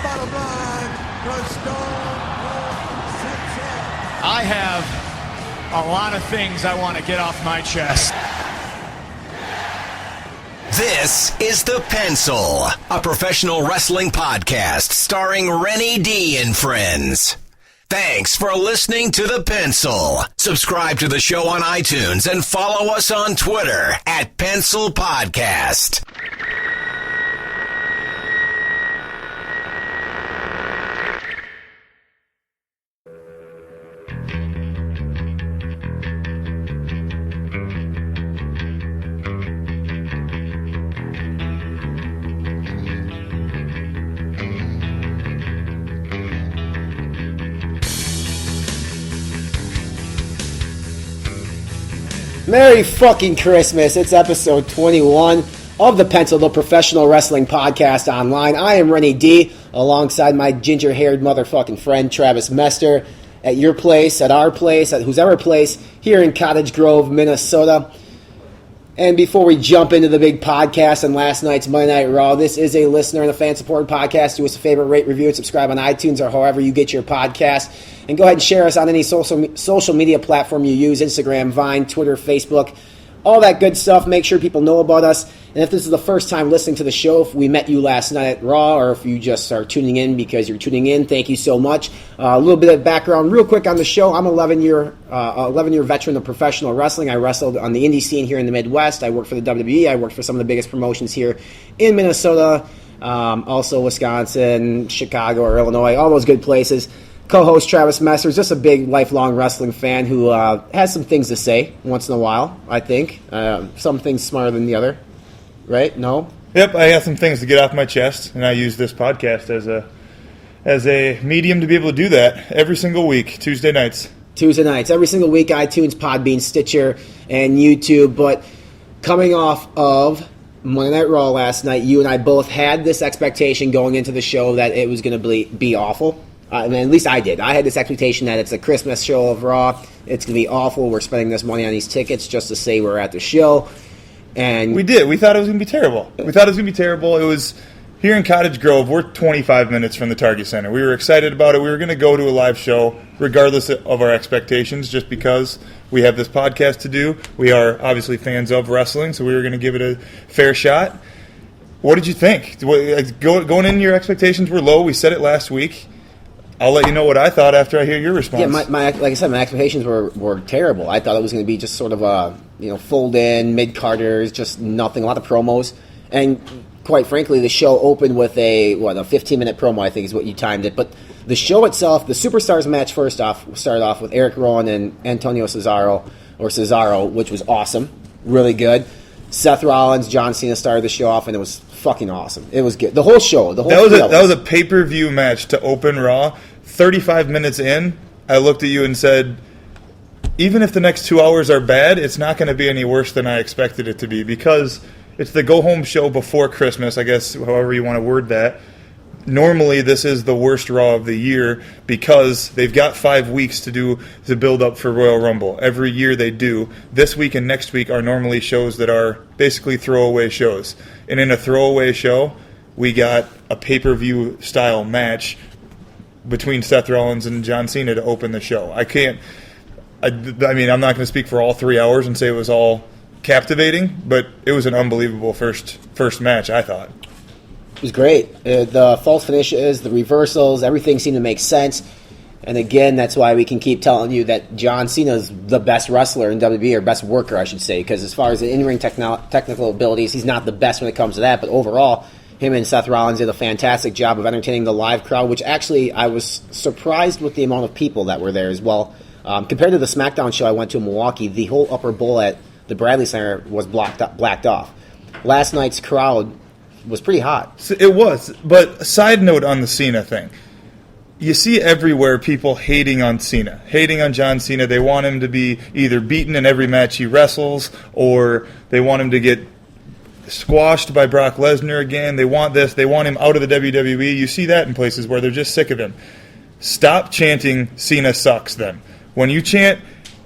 bottom line, the Stone Cold Sensei. I have a lot of things I want to get off my chest. This is The Pencil, a professional wrestling podcast starring Renny D and friends. Thanks for listening to The Pencil. Subscribe to the show on iTunes and follow us on Twitter at Pencil Podcast. Merry fucking Christmas. It's episode 21 of The Pencil, the professional wrestling podcast online. I am Renny D, alongside my ginger-haired motherfucking friend, Travis Mester, at your place, at our place, at whose ever place, here in Cottage Grove, Minnesota. And before we jump into the big podcast and last night's Monday Night Raw, this is a listener and a fan-supported podcast. Do us a favor, rate, review, and subscribe on iTunes or however you get your podcast. And go ahead and share us on any social media platform you use, Instagram, Vine, Twitter, Facebook, all that good stuff. Make sure people know about us. And if this is the first time listening to the show, if we met you last night at Raw, or if you just are tuning in because you're tuning in, thank you so much. A little bit of background real quick on the show. I'm an 11-year veteran of professional wrestling. I wrestled on the indie scene here in the Midwest. I worked for the WWE. I worked for some of the biggest promotions here in Minnesota, also Wisconsin, Chicago, or Illinois, all those good places. Co-host Travis Mester is just a big, lifelong wrestling fan who has some things to say once in a while, I think. Some things smarter than the other. Right? No? Yep, I have some things to get off my chest, and I use this podcast as a medium to be able to do that every single week, Tuesday nights. Every single week, iTunes, PodBean, Stitcher, and YouTube. But coming off of Monday Night Raw last night, you and I both had this expectation going into the show that it was going to be awful. I mean, at least I did. I had this expectation that it's a Christmas show of Raw. It's going to be awful. We're spending this money on these tickets just to say we're at the show. And we did. We thought it was going to be terrible. It was here in Cottage Grove. We're 25 minutes from the Target Center. We were excited about it. We were going to go to a live show regardless of our expectations just because we have this podcast to do. We are obviously fans of wrestling, so we were going to give it a fair shot. What did you think? Going in, your expectations were low. We said it last week. I'll let you know what I thought after I hear your response. Yeah, like I said, my expectations were terrible. I thought it was going to be just sort of a fold-in, mid-carders, just nothing, a lot of promos. And quite frankly, the show opened with a 15-minute promo, I think is what you timed it. But the show itself, the Superstars match first off, started off with Eric Rowan and Antonio Cesaro, which was awesome, really good. Seth Rollins, John Cena started the show off, and it was fucking awesome. It was good. The whole show. That was a pay-per-view match to open Raw. 35 minutes in, I looked at you and said, even if the next 2 hours are bad, it's not going to be any worse than I expected it to be because it's the go-home show before Christmas, I guess, however you want to word that. Normally, this is the worst Raw of the year because they've got 5 weeks to build up for Royal Rumble. Every year they do. This week and next week are normally shows that are basically throwaway shows. And in a throwaway show, we got a pay-per-view style match between Seth Rollins and John Cena to open the show. I'm not going to speak for all 3 hours and say it was all captivating, but it was an unbelievable first match, I thought. It was great. The false finishes, the reversals, everything seemed to make sense. And again, that's why we can keep telling you that John Cena is the best wrestler in WWE, or best worker, I should say, because as far as the in-ring technical abilities, he's not the best when it comes to that, but overall, him and Seth Rollins did a fantastic job of entertaining the live crowd, which actually I was surprised with the amount of people that were there as well. Compared to the SmackDown show I went to in Milwaukee, the whole upper bowl at the Bradley Center was blacked off. Last night's crowd was pretty hot. It was, but side note on the Cena thing. You see everywhere people hating on Cena, hating on John Cena. They want him to be either beaten in every match he wrestles, or they want him to get squashed by Brock Lesnar again. They want this. They want him out of the WWE. You see that in places where they're just sick of him. Stop chanting Cena sucks then. When you chant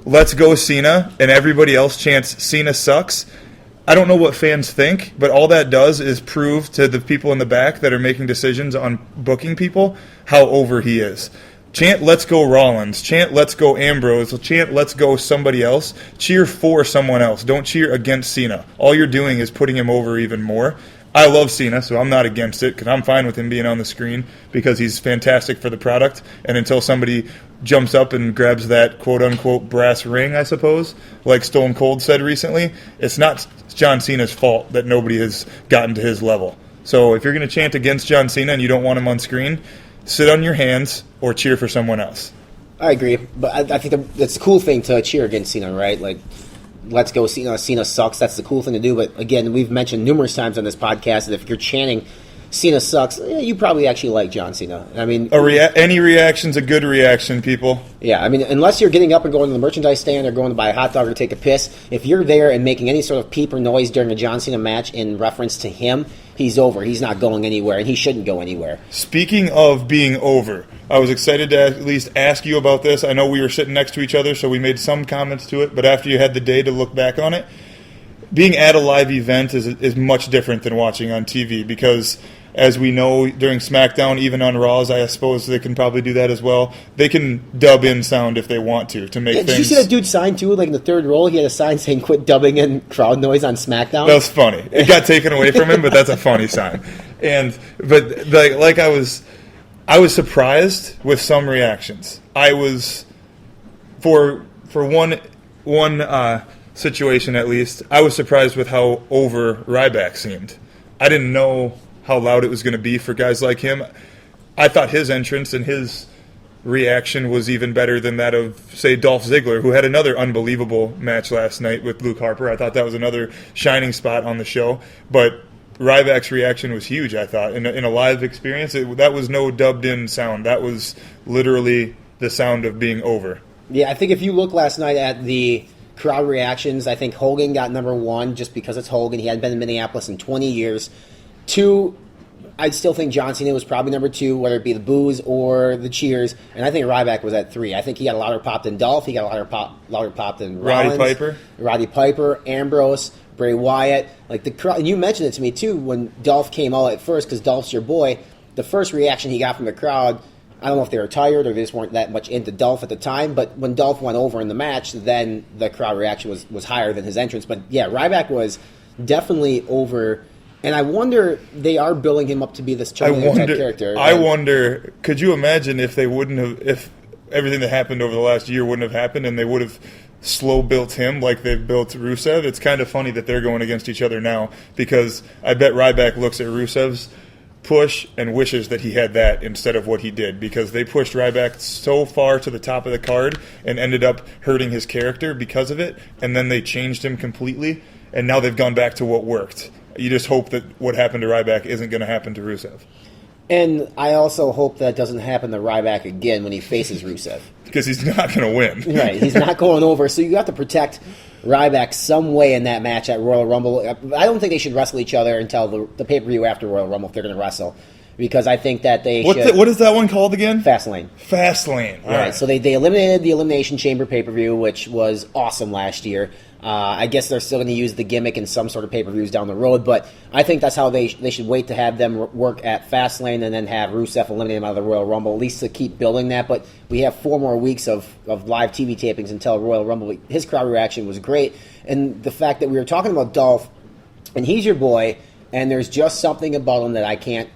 let's go Cena and everybody else chants Cena sucks, I don't know what fans think, but all that does is prove to the people in the back that are making decisions on booking people how over he is. Chant, let's go Rollins. Chant, let's go Ambrose. Chant, let's go somebody else. Cheer for someone else. Don't cheer against Cena. All you're doing is putting him over even more. I love Cena, so I'm not against it because I'm fine with him being on the screen because he's fantastic for the product. And until somebody jumps up and grabs that quote-unquote brass ring, I suppose, like Stone Cold said recently, it's not John Cena's fault that nobody has gotten to his level. So if you're going to chant against John Cena and you don't want him on screen, sit on your hands or cheer for someone else. I agree, but I think that's a cool thing to cheer against Cena, right? Like, let's go Cena. Cena sucks. That's the cool thing to do. But again, we've mentioned numerous times on this podcast that if you're chanting Cena sucks, you probably actually like John Cena. I mean, any reaction's a good reaction, people. Yeah, I mean, unless you're getting up and going to the merchandise stand or going to buy a hot dog or take a piss, if you're there and making any sort of peep or noise during a John Cena match in reference to him, he's over. He's not going anywhere, and he shouldn't go anywhere. Speaking of being over, I was excited to at least ask you about this. I know we were sitting next to each other, so we made some comments to it, but after you had the day to look back on it, being at a live event is much different than watching on TV because, as we know, during SmackDown, even on Raws, I suppose they can probably do that as well. They can dub in sound if they want to make things. Did you see that dude sign too? Like in the third row, he had a sign saying "Quit dubbing in crowd noise on SmackDown." That was funny. It got taken away from him, but that's a funny sign. But I was surprised with some reactions. I was for one situation at least. I was surprised with how over Ryback seemed. I didn't know how loud it was going to be for guys like him. I thought his entrance and his reaction was even better than that of, say, Dolph Ziggler, who had another unbelievable match last night with Luke Harper. I thought that was another shining spot on the show. But Ryback's reaction was huge, I thought. In a live experience, that was no dubbed-in sound. That was literally the sound of being over. Yeah, I think if you look last night at the crowd reactions, I think Hogan got number one just because it's Hogan. He hadn't been in Minneapolis in 20 years. Two, I'd still think John Cena was probably number two, whether it be the boos or the cheers. And I think Ryback was at three. I think he got a louder pop than Dolph. He got a louder pop than Rollins. Roddy Piper, Ambrose, Bray Wyatt. Like the crowd, and you mentioned it to me too when Dolph came out at first because Dolph's your boy. The first reaction he got from the crowd, I don't know if they were tired or they just weren't that much into Dolph at the time. But when Dolph went over in the match, then the crowd reaction was higher than his entrance. But yeah, Ryback was definitely over. And I wonder, they are building him up to be this Terminator type character. I wonder, could you imagine if everything that happened over the last year wouldn't have happened and they would have slow built him like they've built Rusev? It's kind of funny that they're going against each other now because I bet Ryback looks at Rusev's push and wishes that he had that instead of what he did because they pushed Ryback so far to the top of the card and ended up hurting his character because of it, and then they changed him completely, and now they've gone back to what worked. You just hope that what happened to Ryback isn't going to happen to Rusev. And I also hope that doesn't happen to Ryback again when he faces Rusev. Because he's not going to win. Right, he's not going over. So you have to protect Ryback some way in that match at Royal Rumble. I don't think they should wrestle each other until the pay-per-view after Royal Rumble if they're going to wrestle. Because I think that they should... What is that one called again? Fastlane. Fastlane. All right, so they eliminated the Elimination Chamber pay-per-view, which was awesome last year. I guess they're still going to use the gimmick in some sort of pay-per-views down the road, but I think that's how they should wait to have them work at Fastlane and then have Rusev eliminate him out of the Royal Rumble, at least to keep building that. But we have 4 more weeks of live TV tapings until Royal Rumble. His crowd reaction was great, and the fact that we were talking about Dolph, and he's your boy, and there's just something about him that I don't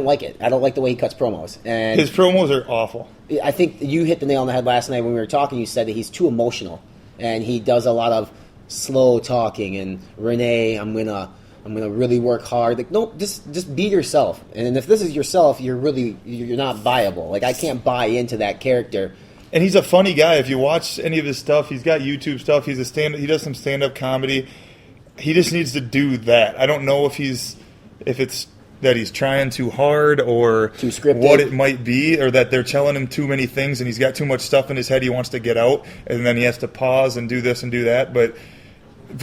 like it. I don't like the way he cuts promos. And his promos are awful. I think you hit the nail on the head last night when we were talking. You said that he's too emotional. And he does a lot of slow talking and Renee, I'm gonna really work hard. Like, nope, just be yourself. And if this is yourself, you're not viable. Like, I can't buy into that character. And he's a funny guy. If you watch any of his stuff, he's got YouTube stuff. He does some stand-up comedy. He just needs to do that. I don't know if it's that he's trying too hard or too scripted, what it might be, or that they're telling him too many things and he's got too much stuff in his head he wants to get out, and then he has to pause and do this and do that. But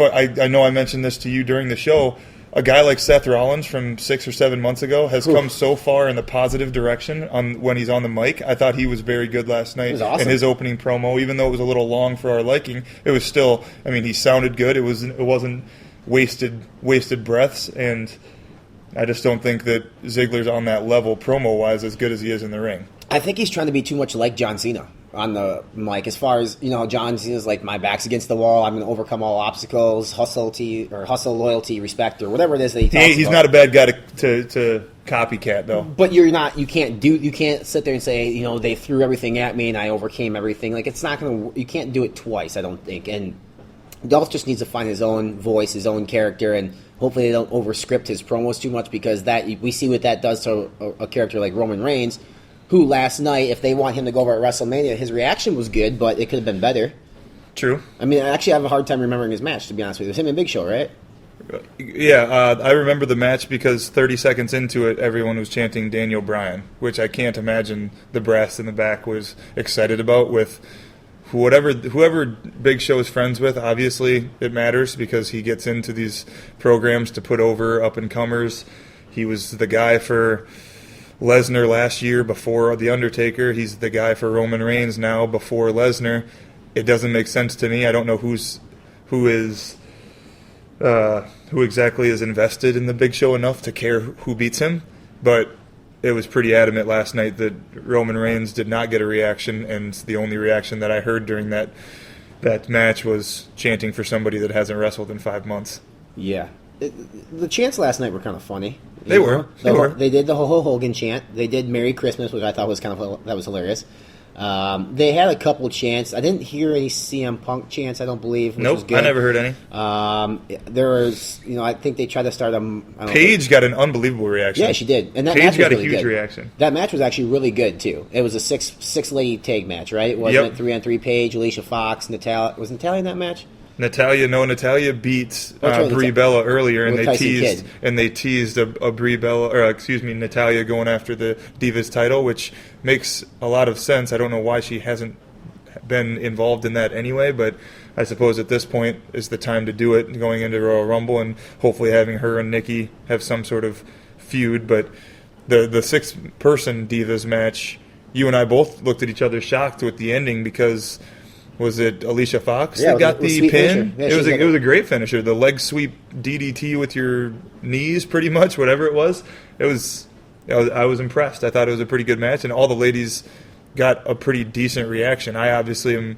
I know I mentioned this to you during the show. a guy like Seth Rollins from 6 or 7 months ago has come so far in the positive direction when he's on the mic. I thought he was very good last night in his opening promo. Even though it was a little long for our liking, it was still, I mean, he sounded good. It wasn't wasted breaths, and I just don't think that Ziggler's on that level promo-wise as good as he is in the ring. I think he's trying to be too much like John Cena on the mic, as far as, John Cena's like, my back's against the wall, I'm going to overcome all obstacles, hustle, loyalty, respect, or whatever it is that he talks about. He's not a bad guy to copycat, though. But you can't sit there and say, they threw everything at me and I overcame everything. Like, it's not going to, you can't do it twice, I don't think. And Dolph just needs to find his own voice, his own character, and hopefully they don't overscript his promos too much, because we see what that does to a character like Roman Reigns, who last night, if they want him to go over at WrestleMania, his reaction was good, but it could have been better. True. I mean, I actually have a hard time remembering his match, to be honest with you. It was him and Big Show, right? Yeah, I remember the match because 30 seconds into it, everyone was chanting Daniel Bryan, which I can't imagine the brass in the back was excited about with whoever Big Show is friends with. Obviously, it matters because he gets into these programs to put over up-and-comers. He was the guy for Lesnar last year before The Undertaker. He's the guy for Roman Reigns now before Lesnar. It doesn't make sense to me. I don't know who exactly is invested in the Big Show enough to care who beats him, but it was pretty adamant last night that Roman Reigns did not get a reaction, and the only reaction that I heard during that match was chanting for somebody that hasn't wrestled in 5 months. Yeah. The chants last night were kind of funny. They were. They did the Ho Hogan chant. They did Merry Christmas, which I thought was that was hilarious. They had a couple chants. I didn't hear any CM Punk chants, I don't believe. Which was good. I never heard any. There was, I think they tried to start Paige got an unbelievable reaction. Yeah, she did. And that Paige match was got a really huge good. reaction. That match was actually really good, too. It was a six lady tag match, right? It wasn't 3-on-3 Paige, Alicia Fox, Natalia. Was Natalia in that match? Natalia beat Brie Bella earlier, and they teased a Brie Bella, Natalia going after the Divas title, which makes a lot of sense. I don't know why she hasn't been involved in that anyway, but I suppose at this point is the time to do it, going into Royal Rumble, and hopefully having her and Nikki have some sort of feud. But the 6-person Divas match, you and I both looked at each other shocked with the ending, because was it Alicia Fox that got the pin? Yeah, it was a great finisher. The leg sweep DDT with your knees, pretty much, whatever it was. I was impressed. I thought it was a pretty good match, and all the ladies got a pretty decent reaction. I obviously am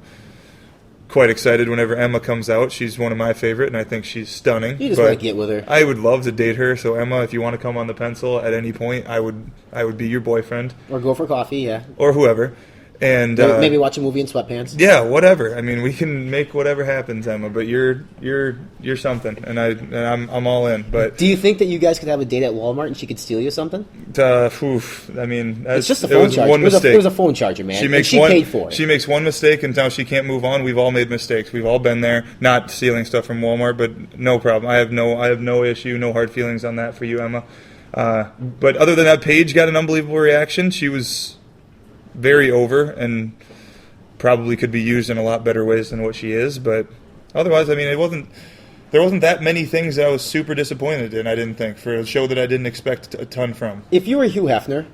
quite excited whenever Emma comes out. She's one of my favorite, and I think she's stunning. You just want to get with her. I would love to date her. So Emma, if you want to come on the pencil at any point, I would be your boyfriend. Or go for coffee, yeah. Or whoever. And maybe watch a movie in sweatpants. Yeah, whatever. I mean, we can make whatever happens, Emma. But you're something, and I'm all in. But do you think that you guys could have a date at Walmart and she could steal you something? I mean, it's just a phone charger. It was a phone charger, man. She paid for it. She makes one mistake, and now she can't move on. We've all made mistakes. We've all been there. Not stealing stuff from Walmart, but no problem. I have no issue, no hard feelings on that for you, Emma. But other than that, Paige got an unbelievable reaction. She was very over and probably could be used in a lot better ways than what she is, but otherwise, I mean, there wasn't that many things that I was super disappointed in, I didn't think, for a show that I didn't expect a ton from. If you were Hugh Hefner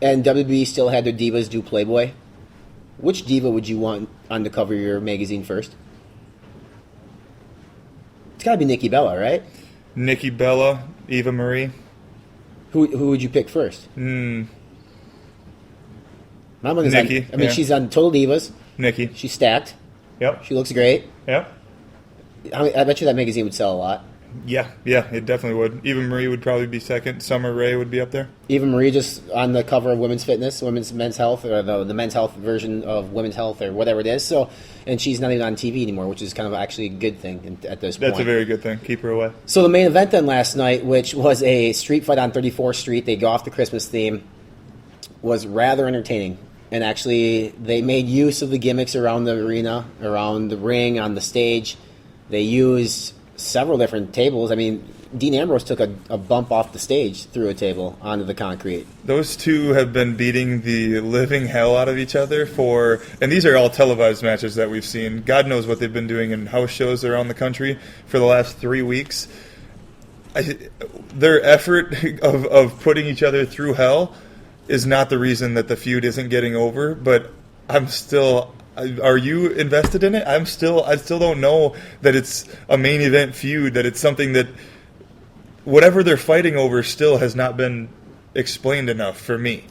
and WWE still had their divas do Playboy, which diva would you want on the cover of your magazine first? It's got to be Nikki Bella, right? Nikki Bella, Eva Marie. Who would you pick first? Nikki. She's on Total Divas. Nikki. She's stacked. Yep. She looks great. Yep. I bet you that magazine would sell a lot. Yeah, it definitely would. Eva Marie would probably be second. Summer Rae would be up there. Eva Marie just on the cover of Women's Fitness, Men's Health, or the Men's Health version of Women's Health, or whatever it is. So, and she's not even on TV anymore, which is kind of actually a good thing at this point. That's a very good thing. Keep her away. So the main event then last night, which was a street fight on 34th Street, they go off the Christmas theme, was rather entertaining. And actually, they made use of the gimmicks around the arena, around the ring, on the stage. They used several different tables. I mean, Dean Ambrose took a bump off the stage through a table onto the concrete. Those two have been beating the living hell out of each other and these are all televised matches that we've seen. God knows what they've been doing in house shows around the country for the last 3 weeks. their effort of putting each other through hell is not the reason that the feud isn't getting over. But I'm still. Are you invested in it? I still don't know that it's a main event feud. That it's something that whatever they're fighting over still has not been explained enough for me.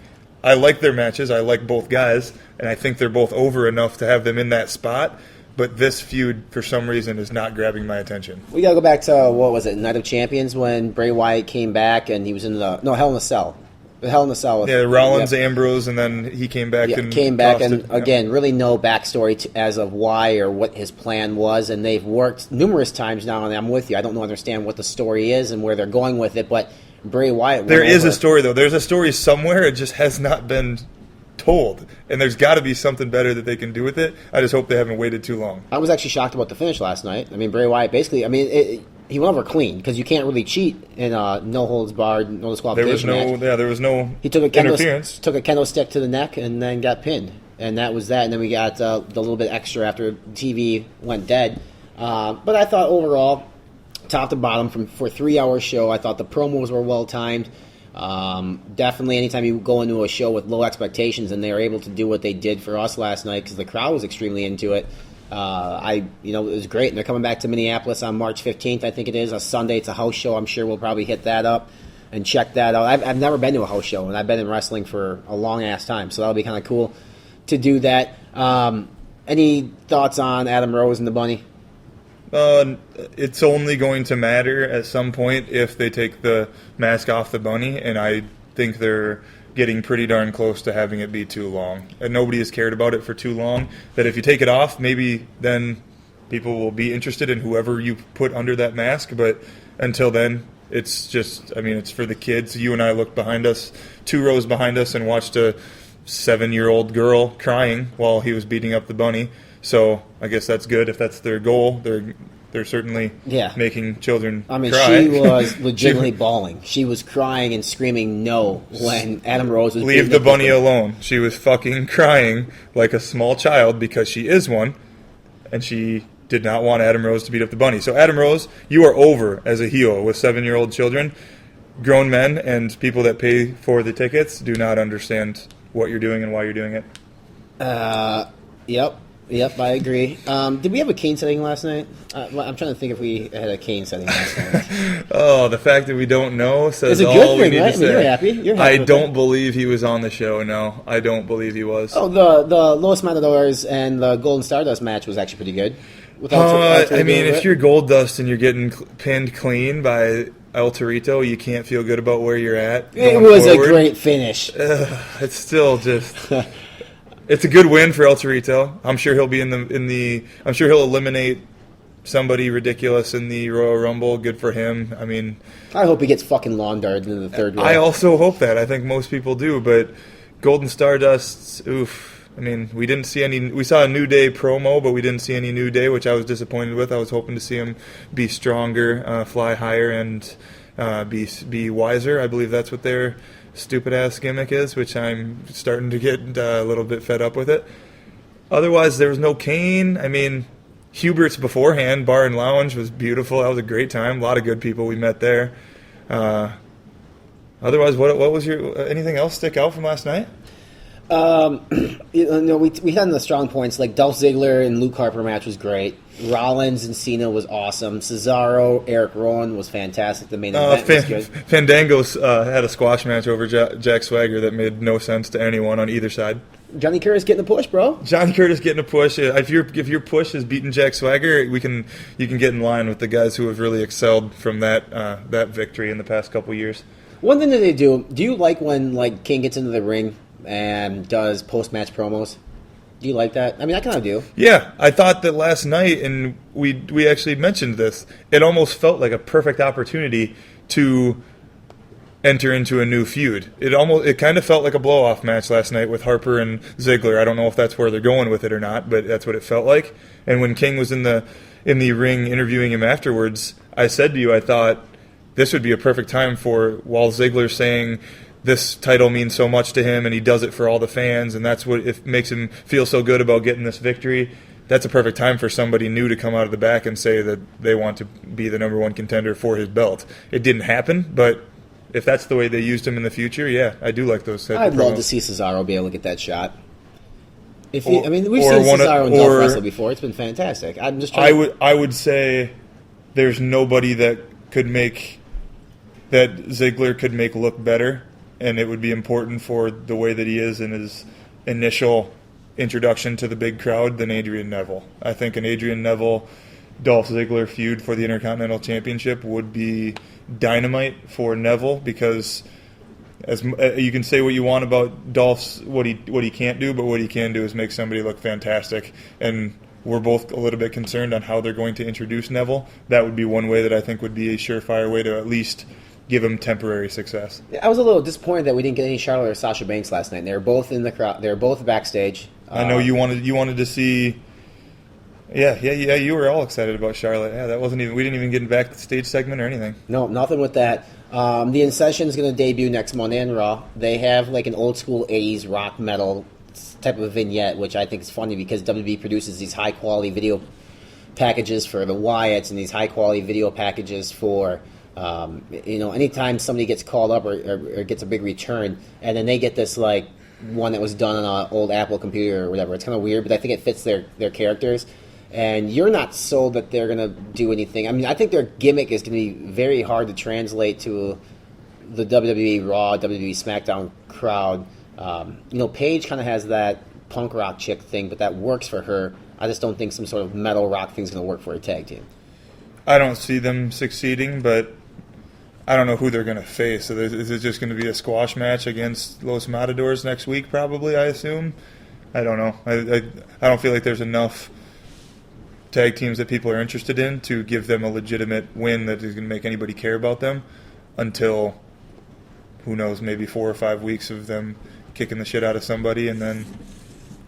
I like their matches. I like both guys, and I think they're both over enough to have them in that spot. But this feud, for some reason, is not grabbing my attention. We got to go back to, what was it, Night of Champions, when Bray Wyatt came back and he was in Hell in a Cell. The Hell in a Cell. Rollins, Ambrose, and then he came back again, really no backstory as of why or what his plan was, and they've worked numerous times now, and I'm with you. I don't understand what the story is and where they're going with it, but Bray Wyatt... There is a story, though. There's a story somewhere. It just has not been told, and there's got to be something better that they can do with it. I just hope they haven't waited too long. I was actually shocked about the finish last night. I mean, Bray Wyatt basically, he went over clean because you can't really cheat in a no holds barred, no disqualification match. There was no he took interference. Took a kendo stick to the neck and then got pinned, and that was that. And then we got the little bit extra after TV went dead. But I thought overall, top to bottom, for a 3-hour show, I thought the promos were well timed. Definitely anytime you go into a show with low expectations and they were able to do what they did for us last night because the crowd was extremely into it, it was great. And they're coming back to Minneapolis on March 15th, I think it is, a Sunday. It's a house show. I'm sure we'll probably hit that up and check that out. I've never been to a house show, and I've been in wrestling for a long-ass time, so that'll be kind of cool to do that. Any thoughts on Adam Rose and the Bunny? It's only going to matter at some point if they take the mask off the bunny, and I think they're getting pretty darn close to having it be too long. And nobody has cared about it for too long, that if you take it off, maybe then people will be interested in whoever you put under that mask, but until then, it's just, it's for the kids. You and I looked behind us, 2 rows behind us, and watched a 7-year-old girl crying while he was beating up the bunny. So I guess that's good if that's their goal. They're certainly making children cry. She was legitimately bawling. She was crying and screaming no when Adam Rose was leave the bunny alone. She was fucking crying like a small child because she is one, and she did not want Adam Rose to beat up the bunny. So Adam Rose, you are over as a heel with 7-year-old children. Grown men and people that pay for the tickets do not understand what you're doing and why you're doing it. Yep, I agree. Did we have a cane setting last night? I'm trying to think if we had a cane setting last night. Oh, the fact that we don't know says it's a all good we thing, need right? to say. You're happy. I don't believe he was on the show, no. I don't believe he was. Oh, the Los Matadors and the Golden Stardust match was actually pretty good. If you're Goldust and you're getting pinned clean by El Torito, you can't feel good about where you're at. It was forward. A great finish. It's still just... It's a good win for El Torito. I'm sure he'll be in the. I'm sure he'll eliminate somebody ridiculous in the Royal Rumble. Good for him. I hope he gets fucking lawn darted into the third row. I also hope that. I think most people do. But Golden Stardust, oof. We didn't see any. We saw a New Day promo, but we didn't see any New Day, which I was disappointed with. I was hoping to see him be stronger, fly higher, and be wiser. I believe that's what they're. Stupid-ass gimmick is, which I'm starting to get a little bit fed up with it. Otherwise, there was no Kane. Hubert's beforehand, Bar and Lounge, was beautiful. That was a great time. A lot of good people we met there. Otherwise, what was your anything else stick out from last night? We had on the strong points, like Dolph Ziggler and Luke Harper match was great. Rollins and Cena was awesome. Cesaro, Eric Rowan was fantastic. The main event was good. Fandango's had a squash match over Jack Swagger that made no sense to anyone on either side. Johnny Curtis getting a push, bro. Johnny Curtis getting a push. If your push has beaten Jack Swagger, you can get in line with the guys who have really excelled from that victory in the past couple years. One thing that they do you like when King gets into the ring and does post-match promos? Do you like that? I kind of do. Yeah, I thought that last night, and we actually mentioned this, it almost felt like a perfect opportunity to enter into a new feud. It kind of felt like a blow-off match last night with Harper and Ziggler. I don't know if that's where they're going with it or not, but that's what it felt like. And when King was in the ring interviewing him afterwards, I said to you, I thought this would be a perfect time while Ziggler's saying this title means so much to him and he does it for all the fans and that's what it makes him feel so good about getting this victory. that's a perfect time for somebody new to come out of the back and say that they want to be the number one contender for his belt. It didn't happen, but if that's the way they used him in the future, yeah, I do like those types of promos. I'd love to see Cesaro be able to get that shot. We've seen Cesaro and Dolph wrestle before. It's been fantastic. I'm just trying I would say there's nobody that Ziggler could make look better, and it would be important for the way that he is in his initial introduction to the big crowd than Adrian Neville. I think an Adrian Neville Dolph Ziggler feud for the Intercontinental Championship would be dynamite for Neville, because as you can say what you want about Dolph's what he can't do, but what he can do is make somebody look fantastic. And we're both a little bit concerned on how they're going to introduce Neville. That would be one way that I think would be a surefire way to at least give him temporary success. I was a little disappointed that we didn't get any Charlotte or Sasha Banks last night. They were both in the crowd. They were both backstage. I know you wanted to see. Yeah. You were all excited about Charlotte. Yeah, that wasn't even. We didn't even get back to the stage segment or anything. No, nothing with that. The Incession is going to debut next Monday on Raw. They have like an old school '80s rock metal type of vignette, which I think is funny because WWE produces these high quality video packages for the Wyatts and these high quality video packages for. Anytime somebody gets called up or gets a big return, and then they get this like one that was done on an old Apple computer or whatever. It's kind of weird, but I think it fits their characters. And you're not sold that they're going to do anything. I mean, I think their gimmick is going to be very hard to translate to the WWE Raw, WWE SmackDown crowd. Paige kind of has that punk rock chick thing, but that works for her. I just don't think some sort of metal rock thing is going to work for a tag team. I don't see them succeeding, but I don't know who they're going to face. So is it just going to be a squash match against Los Matadors next week, probably, I assume? I don't know. I don't feel like there's enough tag teams that people are interested in to give them a legitimate win that is going to make anybody care about them until, who knows, maybe 4 or 5 weeks of them kicking the shit out of somebody and then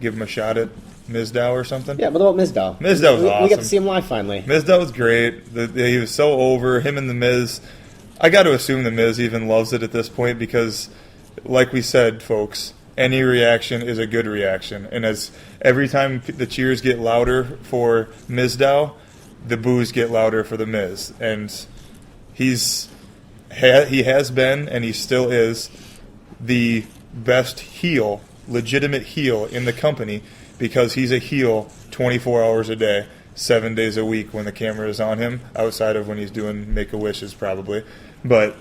give them a shot at Mizdow or something. Yeah, but what about Mizdow? Mizdow was awesome. We got to see him live finally. Mizdow was great. He was so over. Him and The Miz. I got to assume The Miz even loves it at this point because, like we said, folks, any reaction is a good reaction. And as every time the cheers get louder for Mizdow, the boos get louder for The Miz. And he has been, and he still is, the best heel, legitimate heel in the company because he's a heel 24 hours a day, 7 days a week when the camera is on him, outside of when he's doing Make-A-Wishes probably. But,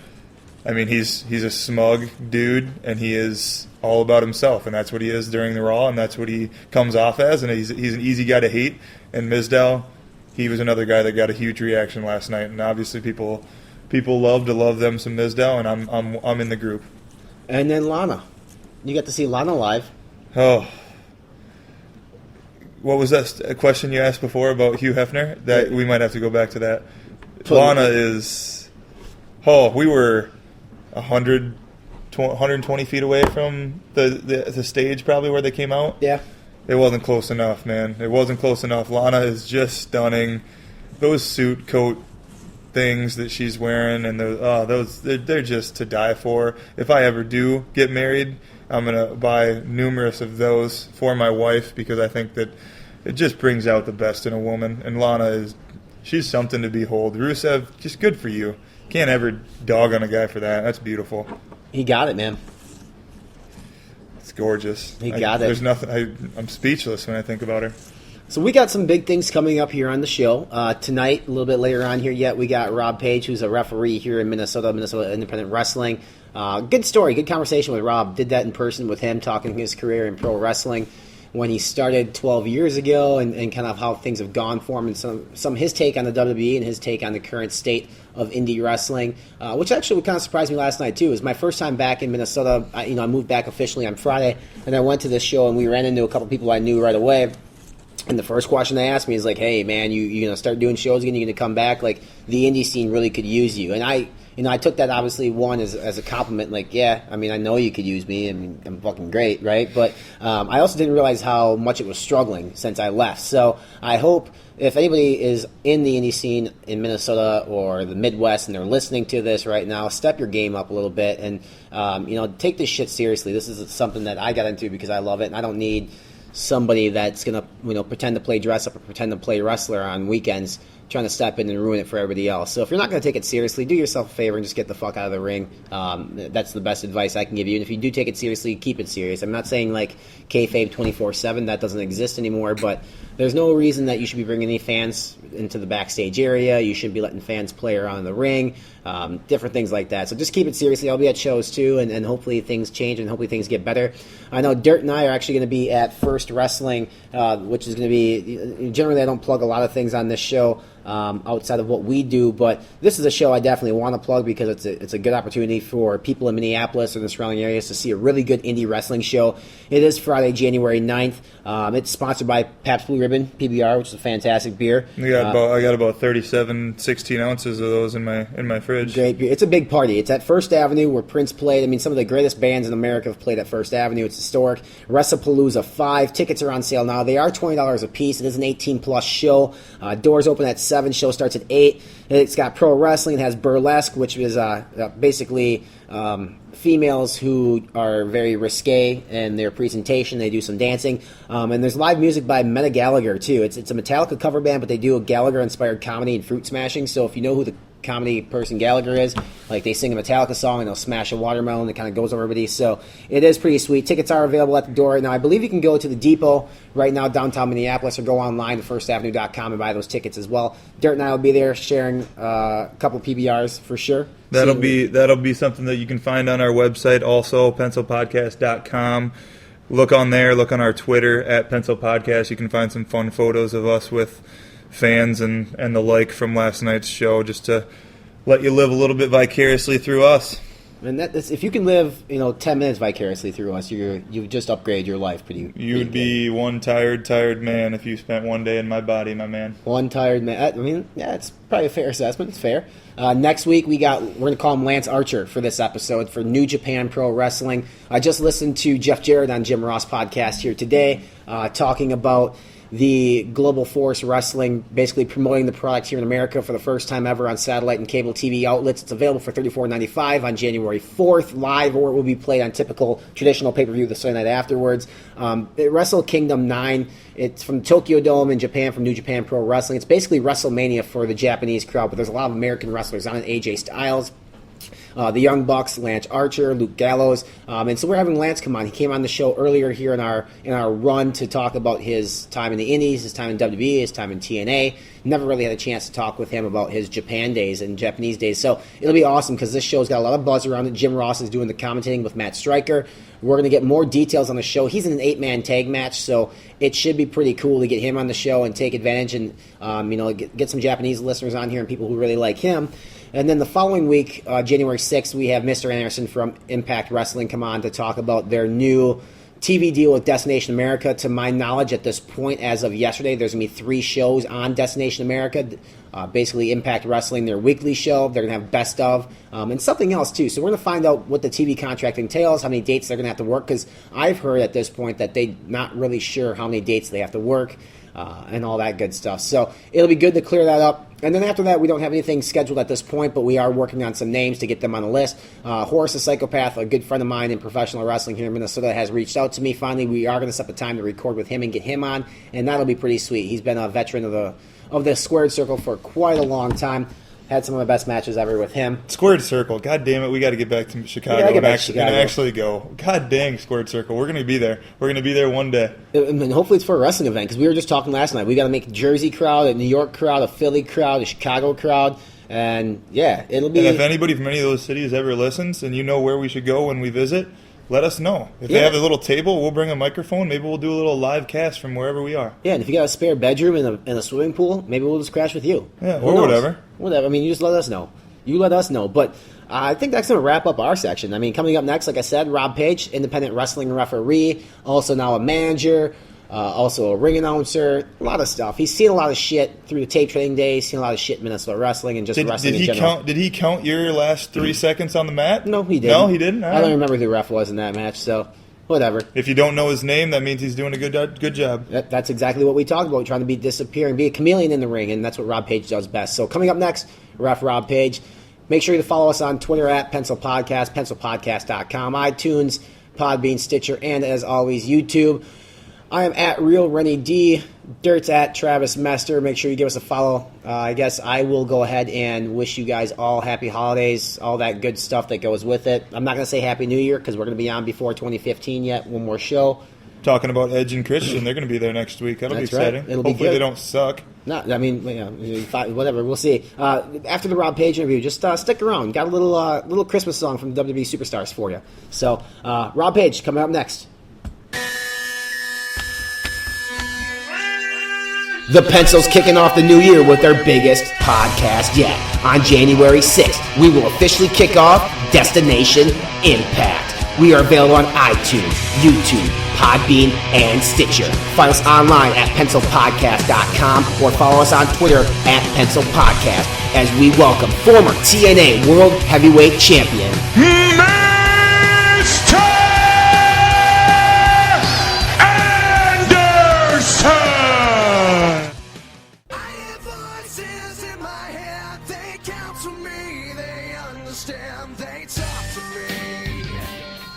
I mean, he's a smug dude, and he is all about himself, and that's what he is during the Raw, and that's what he comes off as, and he's an easy guy to hate. And Mizdow, he was another guy that got a huge reaction last night, and obviously people love them some Mizdow, and I'm in the group. And then Lana. You got to see Lana live. Oh. What was that question you asked before about Hugh Hefner? That we might have to go back to that. Lana is... Oh, we were 120 feet away from the stage probably where they came out. Yeah. It wasn't close enough, man. It wasn't close enough. Lana is just stunning. Those suit coat things that she's wearing, and they're just to die for. If I ever do get married, I'm going to buy numerous of those for my wife because I think that it just brings out the best in a woman. And Lana she's something to behold. Rusev, just good for you. Can't ever dog on a guy for that. That's beautiful. He got it, man. It's gorgeous. He got it. There's nothing. I'm speechless when I think about her. So we got some big things coming up here on the show. Tonight, a little bit later on here yet, we got Rob Page, who's a referee here in Minnesota Independent Wrestling. Good story, good conversation with Rob. Did that in person with him, talking his career in pro wrestling when he started 12 years ago and kind of how things have gone for him and some his take on the WWE and his take on the current state of indie wrestling, which actually kind of surprised me last night too. It was my first time back in Minnesota. I moved back officially on Friday, and I went to this show and we ran into a couple people I knew right away. And the first question they asked me is like, "Hey man, you gonna start doing shows again? You gonna come back? Like the indie scene really could use you." And I took that obviously one as a compliment. Like, yeah, I mean, I know you could use me. I mean, I'm fucking great, right? But I also didn't realize how much it was struggling since I left. So I hope if anybody is in the indie scene in Minnesota or the Midwest and they're listening to this right now, step your game up a little bit and take this shit seriously. This is something that I got into because I love it, and I don't need somebody that's going to pretend to play dress up or pretend to play wrestler on weekends, trying to step in and ruin it for everybody else. So if you're not going to take it seriously, do yourself a favor and just get the fuck out of the ring. That's the best advice I can give you. And if you do take it seriously, keep it serious. I'm not saying like kayfabe 24/7. That doesn't exist anymore, but there's no reason that you should be bringing any fans into the backstage area. You shouldn't be letting fans play around the ring, different things like that. So just keep it seriously. I'll be at shows too, and hopefully things change and hopefully things get better. I know Dirt and I are actually going to be at First Wrestling, which is going to be, generally I don't plug a lot of things on this show outside of what we do, but this is a show I definitely want to plug because it's a good opportunity for people in Minneapolis and the surrounding areas to see a really good indie wrestling show. It is Friday, January 9th. It's sponsored by Pabst Blue Ribbon PBR, which is a fantastic beer. I got about 37 16 ounces of those in my fridge. Great beer. It's a big party. It's at First Avenue where Prince played. I mean, some of the greatest bands in America have played at First Avenue. It's historic. WrestlePalooza 5. Tickets are on sale now. They are $20 a piece. It is an 18-plus show. Doors open at 7. Show starts at 8. It's got pro wrestling. It has burlesque, which is basically females who are very risque in their presentation. They do some dancing. And there's live music by Meta Gallagher, too. It's a Metallica cover band, but they do a Gallagher-inspired comedy and fruit smashing. So if you know who the comedy person Gallagher is, like they sing a Metallica song and they'll smash a watermelon that kind of goes over everybody. So it is pretty sweet. Tickets are available at the door right now. I believe you can go to the Depot right now, downtown Minneapolis, or go online to firstavenue.com and buy those tickets as well. Dirt and I will be there sharing a couple PBRs for sure. That'll be something that you can find on our website also, pencilpodcast.com. Look on there, look on our Twitter at Pencil Podcast. You can find some fun photos of us with fans and the like from last night's show, just to let you live a little bit vicariously through us. And if you can live 10 minutes vicariously through us, you've just upgraded your life pretty. You'd be one tired man if you spent one day in my body, my man. One tired man. I mean, yeah, it's probably a fair assessment. It's fair. Next week we're going to call him Lance Archer for this episode for New Japan Pro Wrestling. I just listened to Jeff Jarrett on Jim Ross podcast here today, talking about the Global Force Wrestling, basically promoting the product here in America for the first time ever on satellite and cable TV outlets. It's available for $34.95 on January 4th live, or it will be played on typical traditional pay-per-view the Sunday night afterwards. Wrestle Kingdom 9, it's from Tokyo Dome in Japan, from New Japan Pro Wrestling. It's basically WrestleMania for the Japanese crowd, but there's a lot of American wrestlers on it. AJ Styles, the Young Bucks, Lance Archer, Luke Gallows, and so we're having Lance come on. He came on the show earlier here in our run to talk about his time in the Indies, his time in WWE, his time in TNA. Never really had a chance to talk with him about his Japan days and Japanese days, so it'll be awesome because this show's got a lot of buzz around it. Jim Ross is doing the commentating with Matt Stryker. We're going to get more details on the show. He's in an 8-man tag match, so it should be pretty cool to get him on the show and take advantage and get some Japanese listeners on here and people who really like him. And then the following week, January 6th, we have Mr. Anderson from Impact Wrestling come on to talk about their new TV deal with Destination America. To my knowledge, at this point, as of yesterday, there's going to be 3 shows on Destination America. Basically, Impact Wrestling, their weekly show. They're going to have Best Of, and something else, too. So we're going to find out what the TV contract entails, how many dates they're going to have to work, because I've heard at this point that they're not really sure how many dates they have to work, and all that good stuff. So it'll be good to clear that up. And then after that, we don't have anything scheduled at this point, but we are working on some names to get them on the list. Horace the Psychopath, a good friend of mine in professional wrestling here in Minnesota, has reached out to me. Finally, we are going to set the time to record with him and get him on, and that'll be pretty sweet. He's been a veteran of the Squared Circle for quite a long time. Had some of my best matches ever with him. Squared Circle. God damn it, we got to get back to Chicago and actually go. God dang, Squared Circle. We're going to be there. We're going to be there one day. And hopefully it's for a wrestling event, because we were just talking last night. We got to make a Jersey crowd, a New York crowd, a Philly crowd, a Chicago crowd. And, yeah, it'll be... And if anybody from any of those cities ever listens and you know where we should go when we visit, let us know. If they have a little table, we'll bring a microphone. Maybe we'll do a little live cast from wherever we are. Yeah, and if you got a spare bedroom and a swimming pool, maybe we'll just crash with you. Yeah, or whatever. Whatever. I mean, you just let us know. You let us know. But I think that's going to wrap up our section. I mean, coming up next, like I said, Rob Page, independent wrestling referee, also now a manager, also a ring announcer, a lot of stuff. He's seen a lot of shit through the tape trading days, seen a lot of shit in Minnesota wrestling and just wrestling in general. Did he count your last 3 seconds on the mat? No, he didn't. No, he didn't? I don't remember who the ref was in that match, so whatever. If you don't know his name, that means he's doing a good job. That's exactly what we talked about, trying to be disappearing, be a chameleon in the ring, and that's what Rob Page does best. So coming up next, Ref Rob Page. Make sure you follow us on Twitter at Pencil Podcast, pencilpodcast.com, iTunes, PodBean, Stitcher, and as always, YouTube. I am at Real Renny D. Dirt's at Travis Mester. Make sure you give us a follow. I guess I will go ahead and wish you guys all happy holidays, all that good stuff that goes with it. I'm not going to say Happy New Year because we're going to be on before 2015 yet. One more show. Talking about Edge and Christian, they're going to be there next week. That'll That's be exciting. Right. It'll be Hopefully good. they don't suck. No, I mean, whatever. We'll see. After the Rob Page interview, just stick around. Got a little Christmas song from WWE Superstars for you. So, Rob Page coming up next. The Pencil's kicking off the new year with their biggest podcast yet. On January 6th, we will officially kick off Destination Impact. We are available on iTunes, YouTube, PodBean, and Stitcher. Find us online at pencilpodcast.com or follow us on Twitter at pencilpodcast as we welcome former TNA World Heavyweight Champion Mester Anderson! I hear voices in my head, they counsel me, they understand, they talk to me.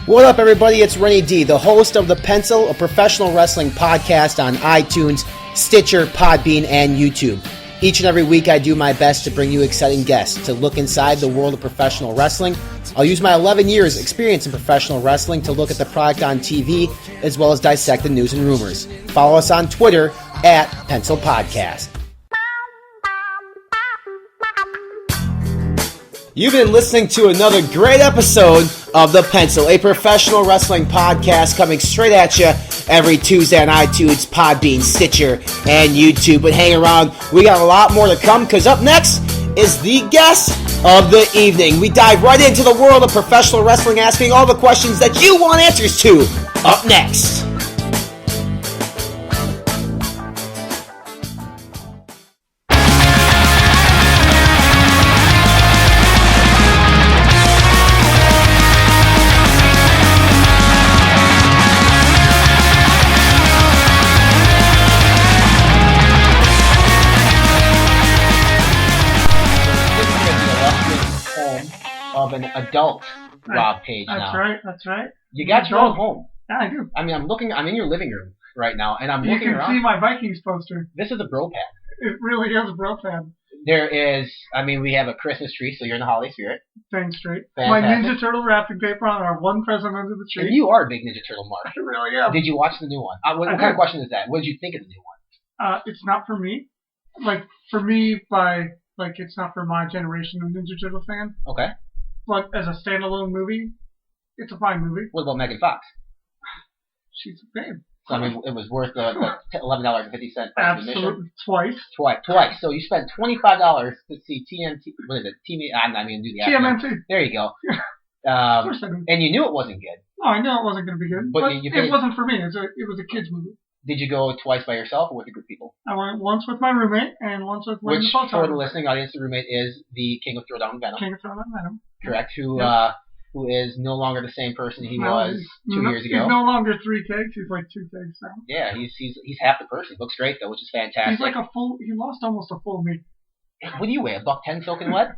What up, everybody? It's Renny D, the host of The Pencil, a professional wrestling podcast on iTunes, Stitcher, PodBean, and YouTube. Each and every week, I do my best to bring you exciting guests to look inside the world of professional wrestling. I'll use my 11 years experience in professional wrestling to look at the product on TV, as well as dissect the news and rumors. Follow us on Twitter at Pencil Podcast. You've been listening to another great episode of The Pencil, a professional wrestling podcast coming straight at you every Tuesday on iTunes, PodBean, Stitcher, and YouTube. But hang around, we got a lot more to come because up next is the guest of the evening. We dive right into the world of professional wrestling, asking all the questions that you want answers to. Up next. Of an adult Rob Page now. That's right. You got your own home. Yeah, I do. I mean, I'm in your living room right now, and I'm You looking can around. see my Vikings poster. This is a bro pad. It really is a bro pad. There is, we have a Christmas tree, so you're in the holiday spirit. Dang straight. My Fantastic. Ninja Turtle wrapping paper on our one present under the tree. And you are a big Ninja Turtle mark. I really am. Did you watch the new one? What I kind of did. question is that? What did you think of the new one? It's not for me. It's not for my generation of Ninja Turtle fan. Okay. But as a standalone movie, it's a fine movie. What about Megan Fox? She's a babe. So, it was worth the $11.50 admission. Absolutely. Twice. Twice. So you spent $25 to see TNT. What is it? I'm not even going to do the acronym. TMNT. There you go. Of course I did. And you knew it wasn't good. No, I knew it wasn't going to be good. But But you paid- it wasn't for me. It was a kid's movie. Did you go twice by yourself or with a group of people? I went once with my roommate and once with Wayne Which, the for the listening audience, the roommate is the King of Throwdown Venom. King of Throwdown Venom. Correct? Who Yep. who is no longer the same person he No, was he's- 2 years ago. He's no longer 3 cakes. He's like 2 cakes now. Yeah, he's half the person. He looks great though, which is fantastic. He's like he lost almost a full meat. What do you weigh? $110 soaking wet?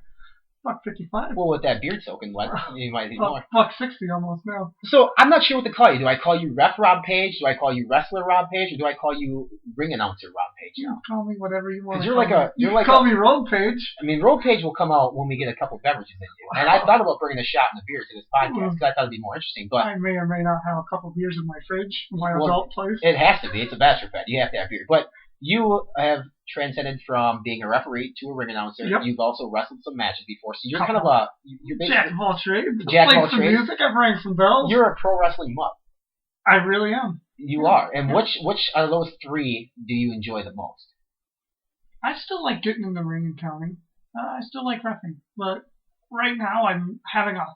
$155. Well, with that beard soaking wet, you might need more. $160 almost now. So I'm not sure what to call you. Do I call you Ref Rob Page? Do I call you Wrestler Rob Page? Or do I call you Ring Announcer Rob Page You now? can call me whatever you want. 'Cause You can call me Road Page. Road Page will come out when we get a couple beverages in you. And I thought about bringing a shot and a beer to this podcast because I thought it'd be more interesting. But I may or may not have a couple beers in my fridge in my Well, adult place. it has to be. It's a bachelor pad. You have to have beer. But you have transcended from being a referee to a ring announcer. Yep. You've also wrestled some matches before. So you're Couple. kind of you're Jack basically, of all trades. Jack of Played all some trades. music. I've rang some bells. you're a pro wrestling mutt. I really am. You are. And which out of those three do you enjoy the most? I still like getting in the ring and counting. I still like reffing. But right now I'm having a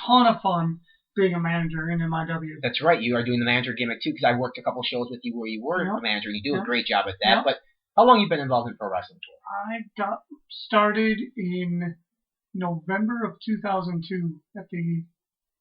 ton of fun being a manager in MIW. That's right. You are doing the manager gimmick too, because I worked a couple shows with you where you were Yep. the manager. And you do a Yep. great job at that. Yep. But how long have you been involved in pro wrestling for? I got started in November of 2002 at the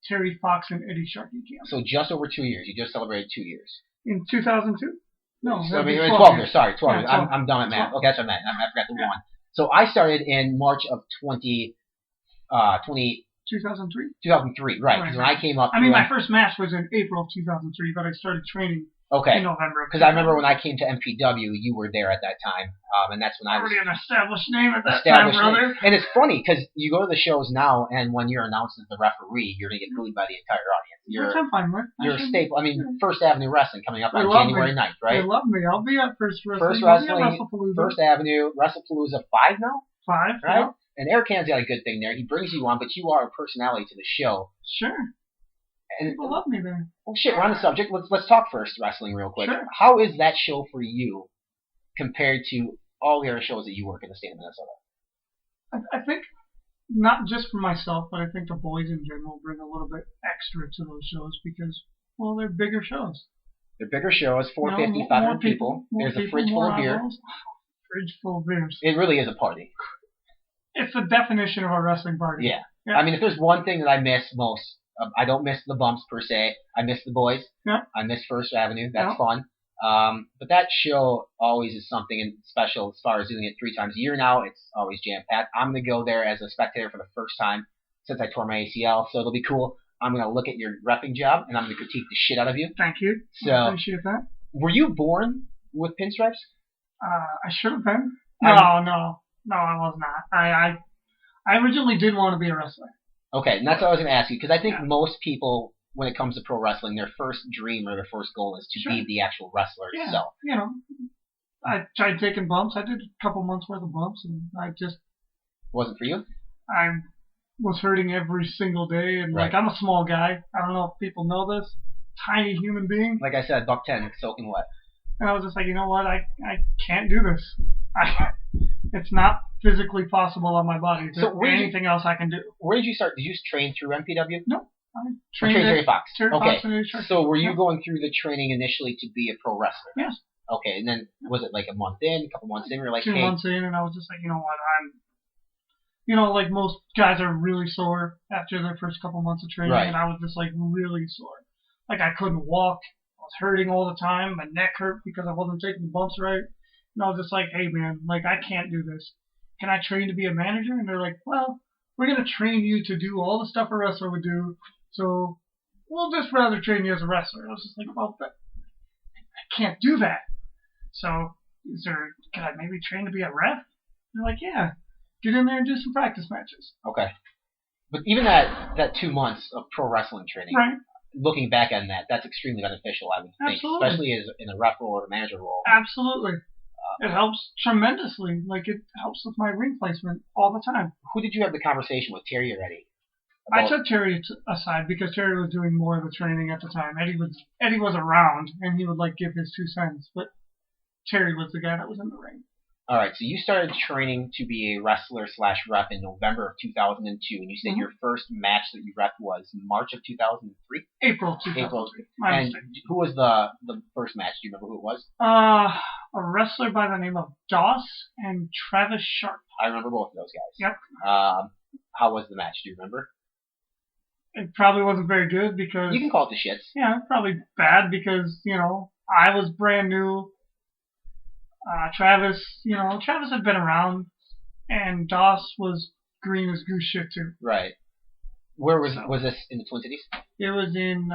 Terry Fox and Eddie Sharkey camp. So just over 2 years. You just celebrated 2 years. In 2002? No, So, that'd be 12 years. Sorry, 12 Yeah, years. 12. I'm dumb at math. 12. Okay, that's what I meant. I forgot the one. So I started in March of 2003, 2003? right? Because when I came up, I mean, my first match was in April of 2003, but I started training Okay. In November. Because I remember when I came to MPW, you were there at that time, and that's when I was already an established name at that time, brother. And it's funny because you go to the shows now, and when you're announced as the referee, you're gonna get booed by the entire audience. Which I'm fine with. You're a staple. I mean, First Avenue Wrestling coming up on January 9th, right? They love me. I'll be at First Wrestling. First Wrestling, First Avenue, WrestlePalooza 5 now. 5, right? Yeah. And Eric Han's got a good thing there. He brings you on, but you are a personality to the show. Sure. And people love me there. Well, shit, we're on the subject. Let's talk First Wrestling real quick. Sure. How is that show for you compared to all the other shows that you work in the state of Minnesota? I think not just for myself, but I think the boys in general bring a little bit extra to those shows because, well, they're bigger shows. They're bigger shows, 450, 500 people. There's a fridge full of beer. Fridge full of beers. It really is a party. It's the definition of a wrestling party. Yeah. I mean, if there's one thing that I miss most, I don't miss the bumps per se. I miss the boys. Yeah. I miss First Avenue. That's fun. But that show always is something special as far as doing it 3 times a year now. It's always jam-packed. I'm going to go there as a spectator for the first time since I tore my ACL, so it'll be cool. I'm going to look at your reffing job, and I'm going to critique the shit out of you. Thank you. So, I appreciate that. Were you born with pinstripes? I should have been. No, I was not. I originally did want to be a wrestler. Okay, and that's what I was going to ask you, because I think most people, when it comes to pro wrestling, their first dream or their first goal is to be the actual wrestler itself. You know, I tried taking bumps. I did a couple months worth of bumps, and I just... Wasn't for you? I was hurting every single day, and I'm a small guy. I don't know if people know this. Tiny human being. Like I said, $110, soaking wet. And I was just like, you know what? I can't do this. It's not physically possible on my body. So anything else I can do. Where did you start? Did you train through MPW? No. I trained at Fox. Okay. Fox so were you going through the training initially to be a pro wrestler? Yes. Okay, and then was it like a month in, a couple months in? You're like, 2 months in, and I was just like, you know what? Like most guys are really sore after their first couple months of training, and I was just like really sore. Like I couldn't walk. I was hurting all the time. My neck hurt because I wasn't taking the bumps right. And I was just like, hey man, like I can't do this. Can I train to be a manager? And they're like, well, we're going to train you to do all the stuff a wrestler would do. So we'll just rather train you as a wrestler. I was just like, well, I can't do that. So can I maybe train to be a ref? They're like, yeah, get in there and do some practice matches. Okay. But even that 2 months of pro wrestling training, looking back on that, that's extremely beneficial, I would think, especially as in a ref role or a manager role. Absolutely. It helps tremendously. Like, it helps with my ring placement all the time. Who did you have the conversation with, Terry or Eddie? I took Terry aside because Terry was doing more of the training at the time. Eddie was around, and he would, like, give his 2 cents. But Terry was the guy that was in the ring. All right, so you started training to be a wrestler/ref in November of 2002, and you said your first match that you ref was March of 2003? April 2003. And who was the first match? Do you remember who it was? A wrestler by the name of Doss and Travis Sharp. I remember both of those guys. Yep. How was the match? Do you remember? It probably wasn't very good because... You can call it the shits. Yeah, probably bad because, I was brand new. Travis had been around, and Doss was green as goose shit too. Right. Where was this in the Twin Cities? It was in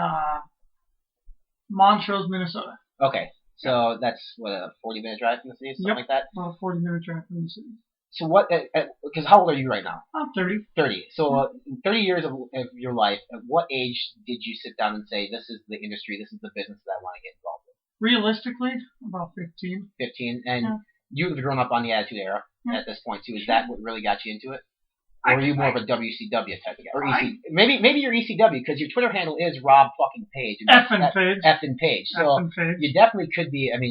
Montrose, Minnesota. Okay, so that's what, a 40-minute drive from the city, something like that. About a 40-minute drive from the city. So what? Because how old are you right now? I'm 30. 30. So 30 years of your life. At what age did you sit down and say, "This is the industry, this is the business that I want to get involved with"? Realistically, about 15. 15, and you have grown up on the Attitude Era at this point too. Is that what really got you into it? Or were you more of a WCW type of guy? Or maybe you're ECW because your Twitter handle is Rob fucking Page. Effin' Page. So you definitely could be, an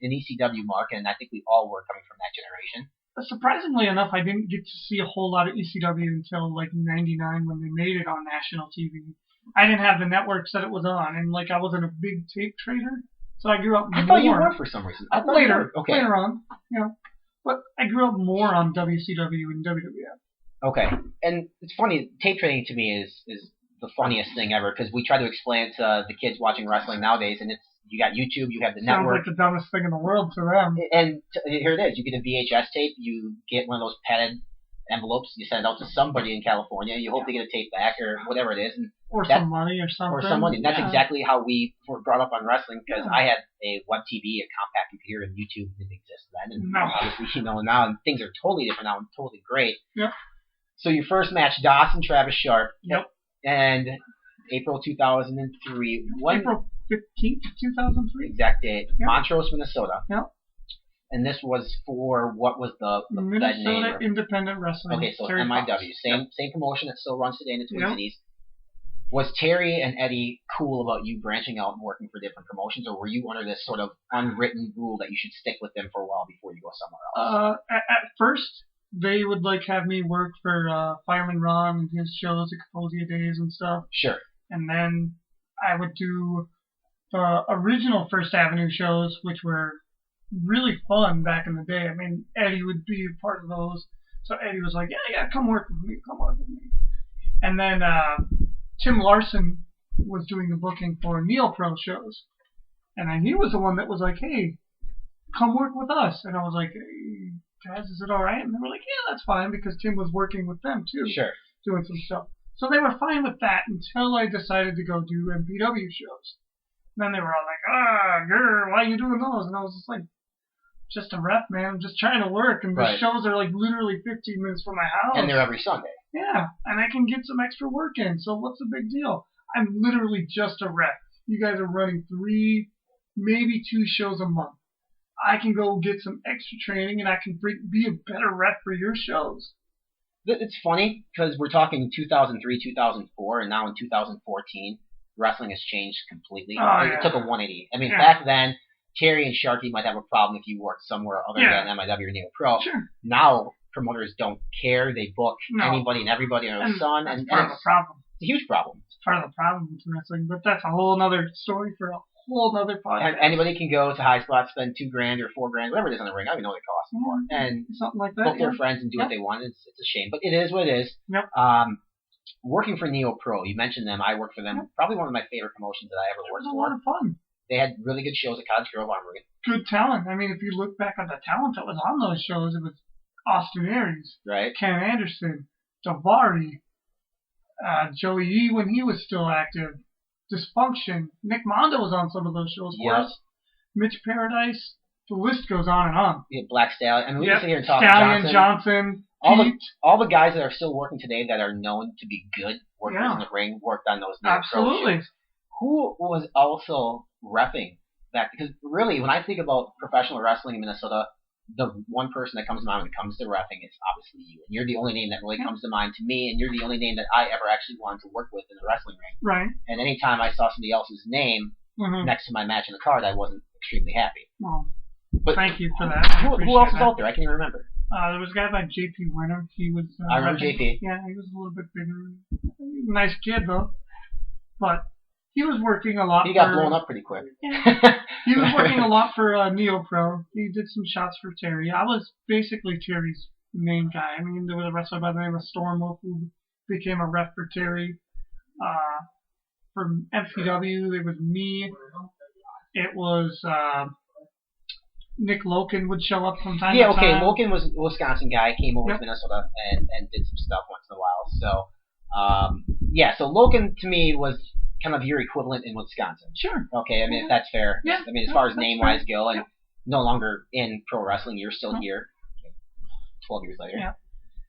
ECW mark, and I think we all were coming from that generation. Surprisingly enough, I didn't get to see a whole lot of ECW until like '99 when they made it on national TV. I didn't have the networks that it was on, and I wasn't a big tape trader, so I grew up more. I thought you were for some reason. Later on, but I grew up more on WCW and WWF. Okay, and it's funny. Tape trading to me is the funniest thing ever because we try to explain it to the kids watching wrestling nowadays, and you got YouTube, you have the network. Sounds like the dumbest thing in the world to them. And here it is. You get a VHS tape, you get one of those padded envelopes. You send it out to somebody in California. You hope they get a tape back or whatever it is. Or some money or something. Or some money. That's exactly how we were brought up on wrestling, because I had a web TV, a compact computer, and YouTube didn't exist then. And obviously, now and things are totally different now and totally great. Yep. So your first match, Dawson, Travis Sharp. Yep. And April 2003. April 15th, 2003. Exact date. Yep. Montrose, Minnesota. Yep. And this was for, what was the Minnesota Independent Wrestling. Okay, so Terry MIW. Fox. Same promotion that still runs today in the Twin Cities. Was Terry and Eddie cool about you branching out and working for different promotions, or were you under this sort of unwritten rule that you should stick with them for a while before you go somewhere else? At first, they would have me work for Fireman Ron and his shows, the Kaposia Days and stuff. Sure. And then I would do the original First Avenue shows, which were really fun back in the day. I mean, Eddie would be a part of those. So Eddie was like, yeah, come work with me. And then Tim Larson was doing the booking for Neo-Pro shows. And then he was the one that was like, hey, come work with us. And I was like, hey, guys, is it all right? And they were like, yeah, that's fine, because Tim was working with them too. Sure. Doing some stuff. So they were fine with that until I decided to go do MPW shows. And then they were all like, girl, why are you doing those? And I was just like, just a rep, man. I'm just trying to work. And the shows are literally 15 minutes from my house. And they're every Sunday. Yeah, and I can get some extra work in, so what's the big deal? I'm literally just a rep. You guys are running 3, maybe 2 shows a month. I can go get some extra training, and I can be a better rep for your shows. It's funny, because we're talking 2003, 2004, and now in 2014, wrestling has changed completely. It took a 180. I mean, back then, Terry and Sharky might have a problem if you worked somewhere other than MIW or Neo Pro. Sure. Now, promoters don't care. They book anybody and everybody under the sun. That's part of the problem. It's a huge problem. It's part of the problem with wrestling, but that's a whole other story for a whole other podcast. And anybody can go to High Spot, spend $2,000 or $4,000, whatever it is on the ring. I don't even know what it costs anymore. And something like that. Book their friends and do what they want. It's a shame, but it is what it is. Yep. Working for Neo Pro, you mentioned them. I worked for them. Probably one of my favorite promotions that I ever worked for. It was a lot of fun. They had really good shows at Cottage Grove on Oregon. Good talent. I mean, if you look back at the talent that was on those shows, it was Austin Aries, Ken Anderson, Davari, Joey E when he was still active, Dysfunction. Nick Mondo was on some of those shows for us. Mitch Paradise. The list goes on and on. Yeah, Black Stallion. I mean, we can sit here and talk Stallion, Johnson, all the guys that are still working today that are known to be good workers in the ring worked on those Neo Pro shows. Who was also reffing that? Because really, when I think about professional wrestling in Minnesota, the one person that comes to mind when it comes to reffing is obviously you. And you're the only name that really comes to mind to me, and you're the only name that I ever actually wanted to work with in the wrestling ring. Right. And anytime I saw somebody else's name next to my match in the card, I wasn't extremely happy. Well, but thank you for that. Who else was out there? I can't even remember. There was a guy by JP Winter. He was. I remember JP. Yeah, he was a little bit bigger. Nice kid though, but he was working a lot. He got blown up pretty quick. Yeah. He was working a lot for Neo Pro. He did some shots for Terry. I was basically Terry's main guy. I mean, there was a wrestler by the name of Stormo who became a ref for Terry. From FPW, it was me. It was Nick Loken would show up from time to time. Yeah, okay. Loken was a Wisconsin guy. Came over to Minnesota and did some stuff once in a while. So, so Loken to me was kind of your equivalent in Wisconsin. Sure. Okay, I mean, if that's fair. Yeah. I mean, as far as name-wise go, and no longer in pro wrestling, you're still here 12 years later. Yeah.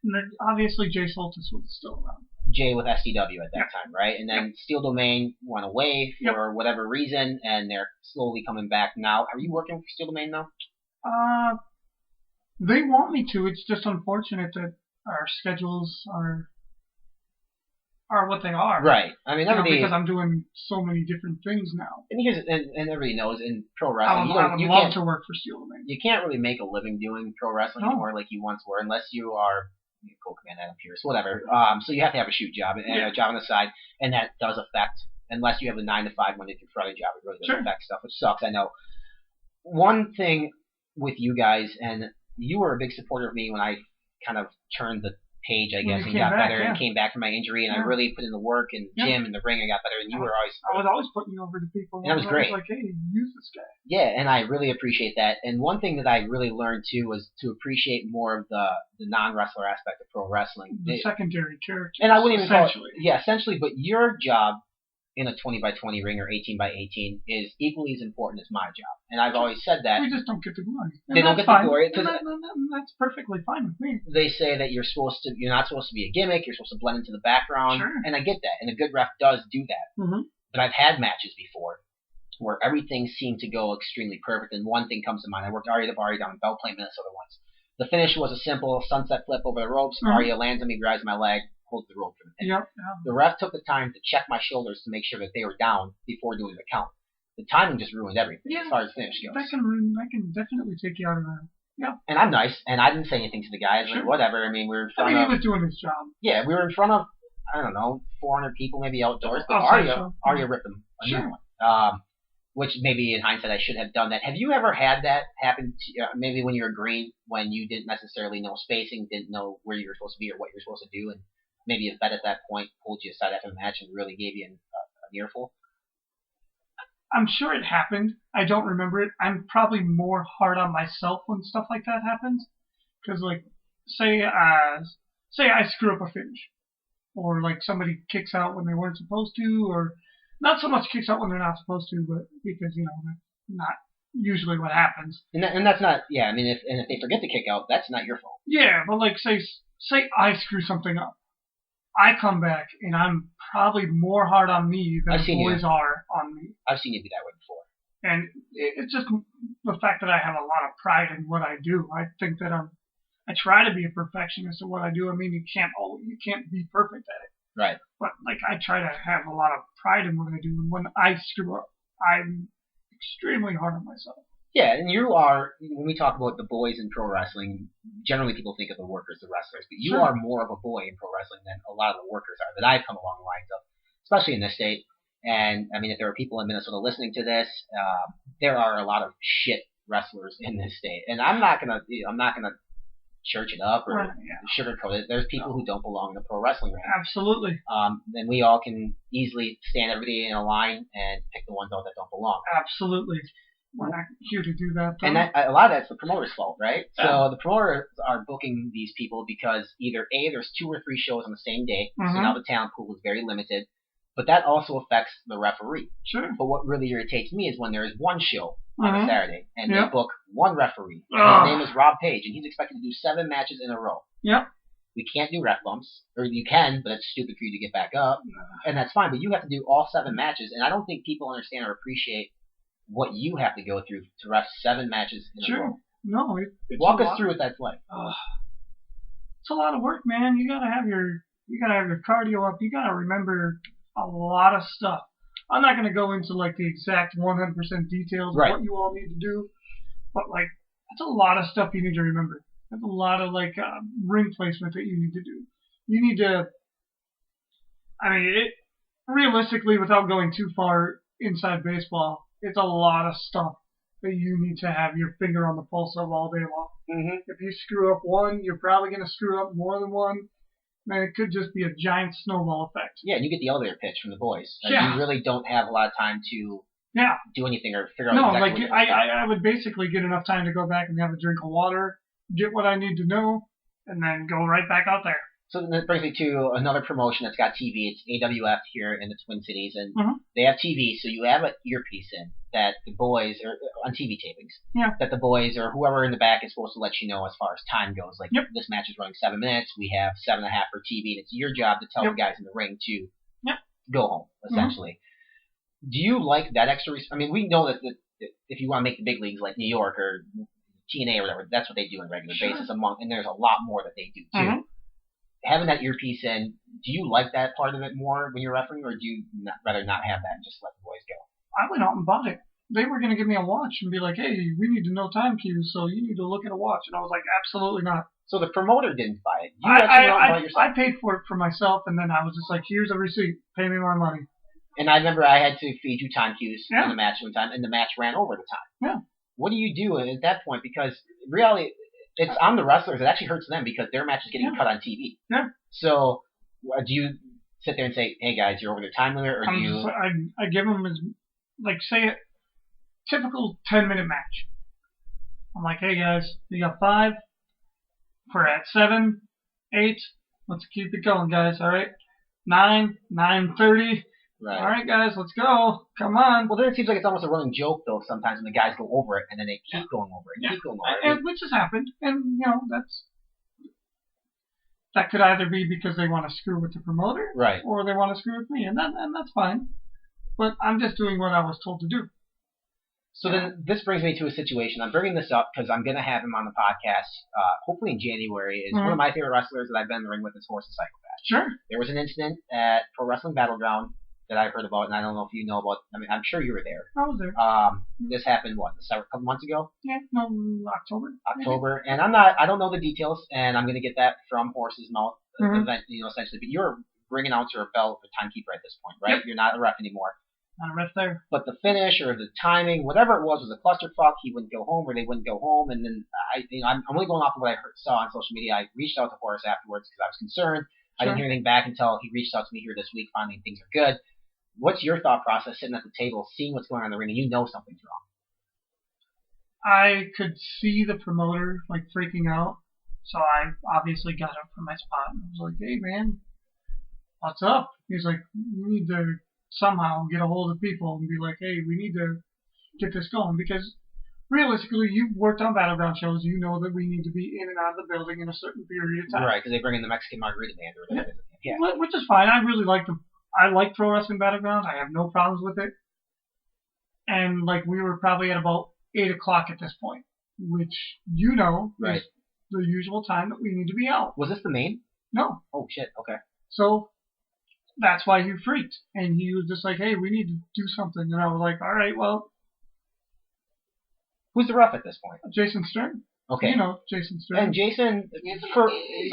And then obviously, Jay Soltis was still around. Jay with SDW at that time, right? And then Steel Domain went away for whatever reason, and they're slowly coming back now. Are you working for Steel Domain now? They want me to. It's just unfortunate that our schedules are what they are. Right. I mean, because I'm doing so many different things now. And everybody knows in pro wrestling, I would love to work for Steel Domain. You can't really make a living doing pro wrestling anymore like you once were, unless you are Cold Command Adam Pierce, whatever. So you have to have a shoot job and a job on the side, and that does affect. Unless you have a 9 to 5 Monday through Friday job, it really does affect stuff, which sucks. I know. One thing with you guys, and you were a big supporter of me when I kind of turned the page, I When guess, you and came got back, better yeah. and came back from my injury, and I Yeah. really put in the work in the gym and the ring. I got better, and you were always. I was always putting you over to people. And that was great. I was like, hey, use this guy. Yeah, and I really appreciate that. And one thing that I really learned too was to appreciate more of the non-wrestler aspect of pro wrestling. The secondary character. And I wouldn't even call it, essentially. yeah, essentially. But your job in a 20x20 ring or 18x18 is equally as important as my job. And I've always said that. We just don't get the glory. They don't get the glory. And that's perfectly fine with me. They say that you're not supposed to be a gimmick. You're supposed to blend into the background. Sure. And I get that. And a good ref does do that. Mm-hmm. But I've had matches before where everything seemed to go extremely perfect. And one thing comes to mind. I worked Arya the Bari down in Belle Plaine, Minnesota once. The finish was a simple sunset flip over the ropes. Mm-hmm. Arya lands on me, grabs my leg, holds the rope for the pin. Yep. The ref took the time to check my shoulders to make sure that they were down before doing the count. The timing just ruined everything as far as finish goes. That can definitely take you out of that. Yeah. And I'm nice, and I didn't say anything to the guys. Sure. Like, whatever. I mean, we were in front he of... was doing his job. Yeah, we were in front of, I don't know, 400 people maybe outdoors. But Outside show. Arya ripped them a new Sure. one. Which maybe in hindsight I should have done that. Have you ever had that happen to you, maybe when you were green, when you didn't necessarily know spacing, didn't know where you were supposed to be or what you were supposed to do, and maybe a vet at that point pulled you aside after the match and really gave you an earful? I'm sure it happened. I don't remember it. I'm probably more hard on myself when stuff like that happens. Because, like, say I screw up a finish. Or, like, somebody kicks out when they weren't supposed to, or not so much kicks out when they're not supposed to, but because, that's not usually what happens. And that's not, yeah, I mean, if they forget to kick out, that's not your fault. Yeah, but, like, say I screw something up. I come back, and I'm probably more hard on me than the boys are on me. I've seen you do that way before. And it's just the fact that I have a lot of pride in what I do. I think that I try to be a perfectionist at what I do. I mean, you can't be perfect at it. Right. But, like, I try to have a lot of pride in what I do. And when I screw up, I'm extremely hard on myself. Yeah, and you are, when we talk about the boys in pro wrestling, generally people think of the workers, the wrestlers, but you Sure. are more of a boy in pro wrestling than a lot of the workers are that I've come along the lines of, especially in this state. And, I mean, if there are people in Minnesota listening to this, there are a lot of shit wrestlers in this state. And I'm not gonna church it up or sugarcoat it. There's people who don't belong in the pro wrestling ring. Absolutely. Then we all can easily stand everybody in a line and pick the ones out that don't belong. Absolutely. We're not here to do that, though. And a lot of that's the promoter's fault, right? Yeah. So the promoters are booking these people because either A, there's 2 or 3 shows on the same day, so now the talent pool is very limited, but that also affects the referee. Sure. But what really irritates me is when there is one show on a Saturday, and they Yep. book one referee, and his name is Rob Page, and he's expected to do 7 matches in a row. Yep. We can't do ref bumps, or you can, but it's stupid for you to get back up, and that's fine, but you have to do all 7 matches, and I don't think people understand or appreciate what you have to go through to ref 7 matches in a row. No, it's Walk a us lot. through what that's like. It's a lot of work, man. You gotta have your cardio up. You gotta remember a lot of stuff. I'm not gonna go into like the exact 100% details of what you all need to do, but like that's a lot of stuff you need to remember. That's a lot of like ring placement that you need to do. You need to. I mean, realistically, without going too far inside baseball, it's a lot of stuff that you need to have your finger on the pulse of all day long. Mm-hmm. If you screw up one, you're probably going to screw up more than one. And it could just be a giant snowball effect. Yeah, and you get the elevator pitch from the boys. Yeah. You really don't have a lot of time to do anything or figure out exactly what you're doing. I would basically get enough time to go back and have a drink of water, get what I need to know, and then go right back out there. So then that brings me to another promotion that's got TV. It's AWF here in the Twin Cities, and they have TV, so you have an earpiece in that the boys are on TV tapings. Yeah. That the boys or whoever in the back is supposed to let you know as far as time goes. Like this match is running 7 minutes. We have 7.5 for TV, and it's your job to tell the guys in the ring to go home, essentially. Do you like that extra? I mean, we know that if you want to make the big leagues like New York or TNA or whatever, that's what they do on a regular basis. And there's a lot more that they do too. Having that earpiece in, do you like that part of it more when you're refereeing, or do you rather not have that and just let the boys go? I went out and bought it. They were going to give me a watch and be like, hey, we need to know time cues, so you need to look at a watch. And I was like, absolutely not. So the promoter didn't buy it. You actually went out and bought it yourself. I paid for it for myself, and then I was just like, here's a receipt. Pay me my money. And I remember I had to feed you time cues in the match one time, and the match ran over the time. Yeah. What do you do at that point? Because reality, it's on the wrestlers. It actually hurts them because their match is getting cut on TV. Yeah. So do you sit there and say, "Hey guys, you're over the time limit," or do you? I give them say a typical 10-minute match. I'm like, "Hey guys, you got 5. We're at 7, 8. Let's keep it going, guys. All right, 9, 9:30. Right. All right, guys, let's go. Come on." Well, then it seems like it's almost a running joke, though, sometimes when the guys go over it, and then they keep going over it, keep going over it. Which has happened, and that could either be because they want to screw with the promoter, right, or they want to screw with me, and that's fine. But I'm just doing what I was told to do. So then this brings me to a situation. I'm bringing this up because I'm going to have him on the podcast, hopefully in January. Is one of my favorite wrestlers that I've been in the ring with is Horse the Psychopath. Sure. There was an incident at Pro Wrestling Battleground that I've heard about, and I don't know if you know about. I mean, I'm sure you were there. I was there. This happened a couple months ago. Yeah, no, October. October, and I don't know the details, and I'm going to get that from Horse's mouth, essentially. But you're ring announcer or bell or timekeeper at this point, right? Yep. You're not a ref anymore. Not a ref there. But the finish or the timing, whatever it was a clusterfuck. He wouldn't go home, or they wouldn't go home, and then I'm only going off of what I saw on social media. I reached out to Horace afterwards because I was concerned. Sure. I didn't hear anything back until he reached out to me here this week. Finally, things are good. What's your thought process sitting at the table, seeing what's going on in the ring, and you know something's wrong? I could see the promoter freaking out, so I obviously got up from my spot and was like, "Hey man, what's up?" He's like, "We need to somehow get a hold of people and be like, hey, we need to get this going, because realistically, you've worked on Battleground shows, you know that we need to be in and out of the building in a certain period of time." Right, because they bring in the Mexican margarita band or whatever. Yeah. Which is fine. I really like them. I like Pro Wrestling Battleground. I have no problems with it. And we were probably at about 8 o'clock at this point, which is the usual time that we need to be out. Was this the main? No. Oh shit. Okay. So that's why he freaked, and he was just like, "Hey, we need to do something." And I was like, "All right, well." Who's the ref at this point? Jason Stern. Okay. You know Jason Stern. And Jason, he's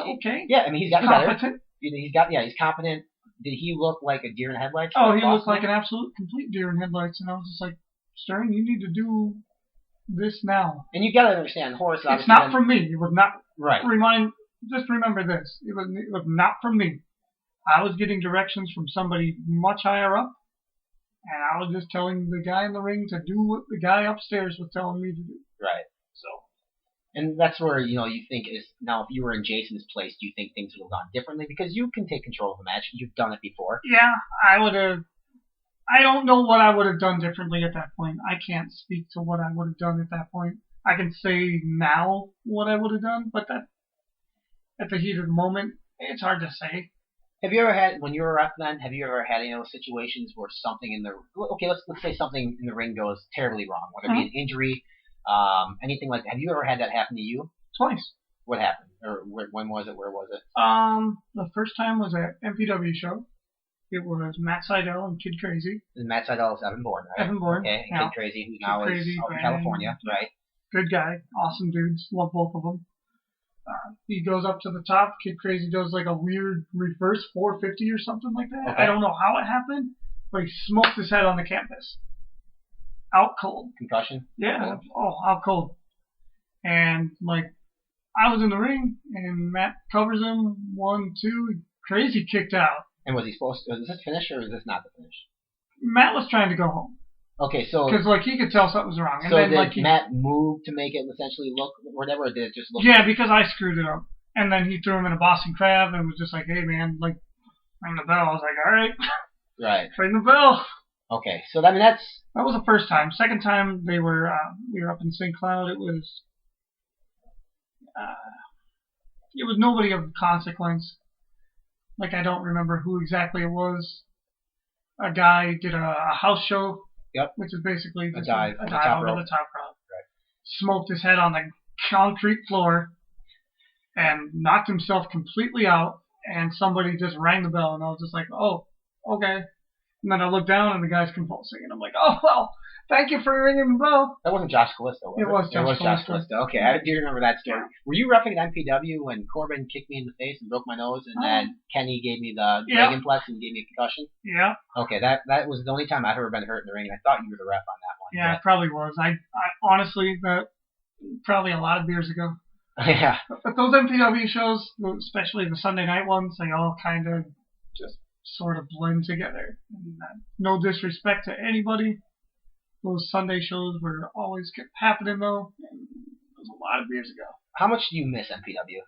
okay. Yeah, I mean, he's got competent. Better. He's competent. Did he look like a deer in headlights? Oh, he looked like an absolute complete deer in headlights, and I was just like, "Stern, you need to do this now." And you gotta understand, Horace. It's not from me. It was not. Right. Just remember this. It was not from me. I was getting directions from somebody much higher up, and I was just telling the guy in the ring to do what the guy upstairs was telling me to do. Right. So, and that's where you think is now. If you were in Jason's place, do you think things would have gone differently? Because you can take control of the match. You've done it before. Yeah, I would have. I don't know what I would have done differently at that point. I can't speak to what I would have done at that point. I can say now what I would have done, but that at the heat of the moment, it's hard to say. Have you ever had, when you were a ref then, have you ever had any of those situations where something let's say something in the ring goes terribly wrong, whether it be an injury, anything like that. Have you ever had that happen to you? Twice. What happened? Or when was it? Where was it? The first time was at MPW show. It was Matt Seidel and Kid Crazy. And Matt Seidel is Evan Bourne, right? Evan Bourne. Okay, and Kid Crazy, who now is out in California, right? Good guy. Awesome dudes. Love both of them. He goes up to the top. Kid Crazy does a weird reverse 450 or something like that. Okay. I don't know how it happened, but he smoked his head on the canvas. Out cold. Concussion? Yeah. Oh, out cold. And I was in the ring, and Matt covers him. 1, 2. Crazy kicked out. And was he supposed to? Is this finish or is this not the finish? Matt was trying to go home. Okay, so because he could tell something was wrong. And so then, did Matt move to make it essentially look whatever, or did it just look? Yeah, because I screwed it up, and then he threw him in a Boston Crab and was just like, "Hey man, ring the bell." I was like, "All right, right, ring the bell." Okay, so that was the first time. Second time we were up in St. Cloud. It was nobody of consequence. I don't remember who exactly it was. A guy did a house show. Yep. Which is basically a dive over the top rope. Right. Smoked his head on the concrete floor and knocked himself completely out, and somebody just rang the bell, and I was just like, "Oh, okay." And then I looked down, and the guy's convulsing, and I'm like, "Oh, well, thank you for ringing the bell." That wasn't Josh Callisto, was it? It was Josh Callisto. Okay, I do remember that story. Were you reffing at MPW when Corbin kicked me in the face and broke my nose, and then Kenny gave me the Dragonplex and gave me a concussion? Yeah. Okay, that was the only time I've ever been hurt in the ring, and I thought you were the ref on that one. Yeah, it probably was. I honestly, that probably a lot of beers ago. Yeah. But those MPW shows, especially the Sunday night ones, they all kind of just sort of blend together. And, no disrespect to anybody. Those Sunday shows were always kept happening, though. And it was a lot of years ago. How much do you miss MPW?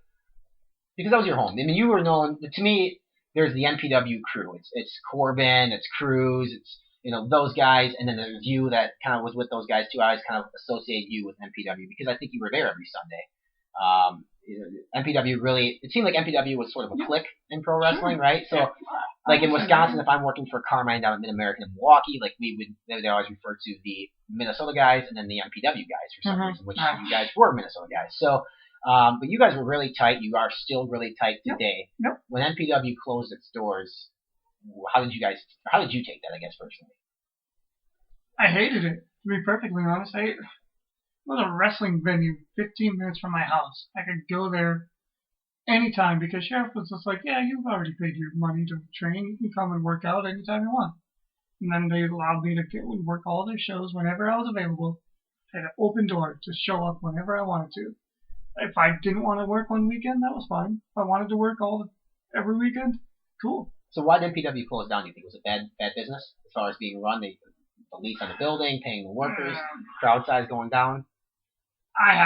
Because that was your home. I mean, you were known, to me, there's the MPW crew. It's Corbin, it's Cruz, it's, those guys, and then there's you that kind of was with those guys too. I always kind of associate you with MPW because I think you were there every Sunday. MPW really, it seemed like MPW was sort of a clique in pro wrestling, right? So, like in Wisconsin, if I'm working for Carmine down at Mid-American in Milwaukee, like they always refer to the Minnesota guys and then the MPW guys for some reason, which you guys were Minnesota guys. So, but you guys were really tight. You are still really tight today. Yep. When MPW closed its doors, how did you take that, I guess, personally? I hated it, to be perfectly honest. It was a wrestling venue 15 minutes from my house. I could go there anytime because Sheriff was just like, yeah, you've already paid your money to train. You can come and work out anytime you want. And then they allowed me to go and work all their shows whenever I was available. I had an open door to show up whenever I wanted to. If I didn't want to work one weekend, that was fine. If I wanted to work every weekend, cool. So why did MPW close down, do you think? Was it bad business as far as being run? The lease on the building, paying the workers, crowd size going down?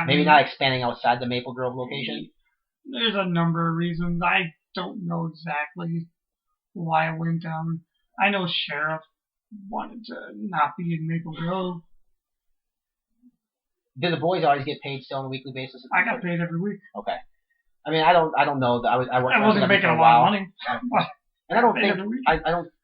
Maybe not expanding outside the Maple Grove location? There's a number of reasons. I don't know exactly why it went down. I know Sheriff wanted to not be in Maple Grove. Did the boys always get paid still on a weekly basis? I got paid every week. Okay. I mean, I don't know. I wasn't making a lot of money. And I don't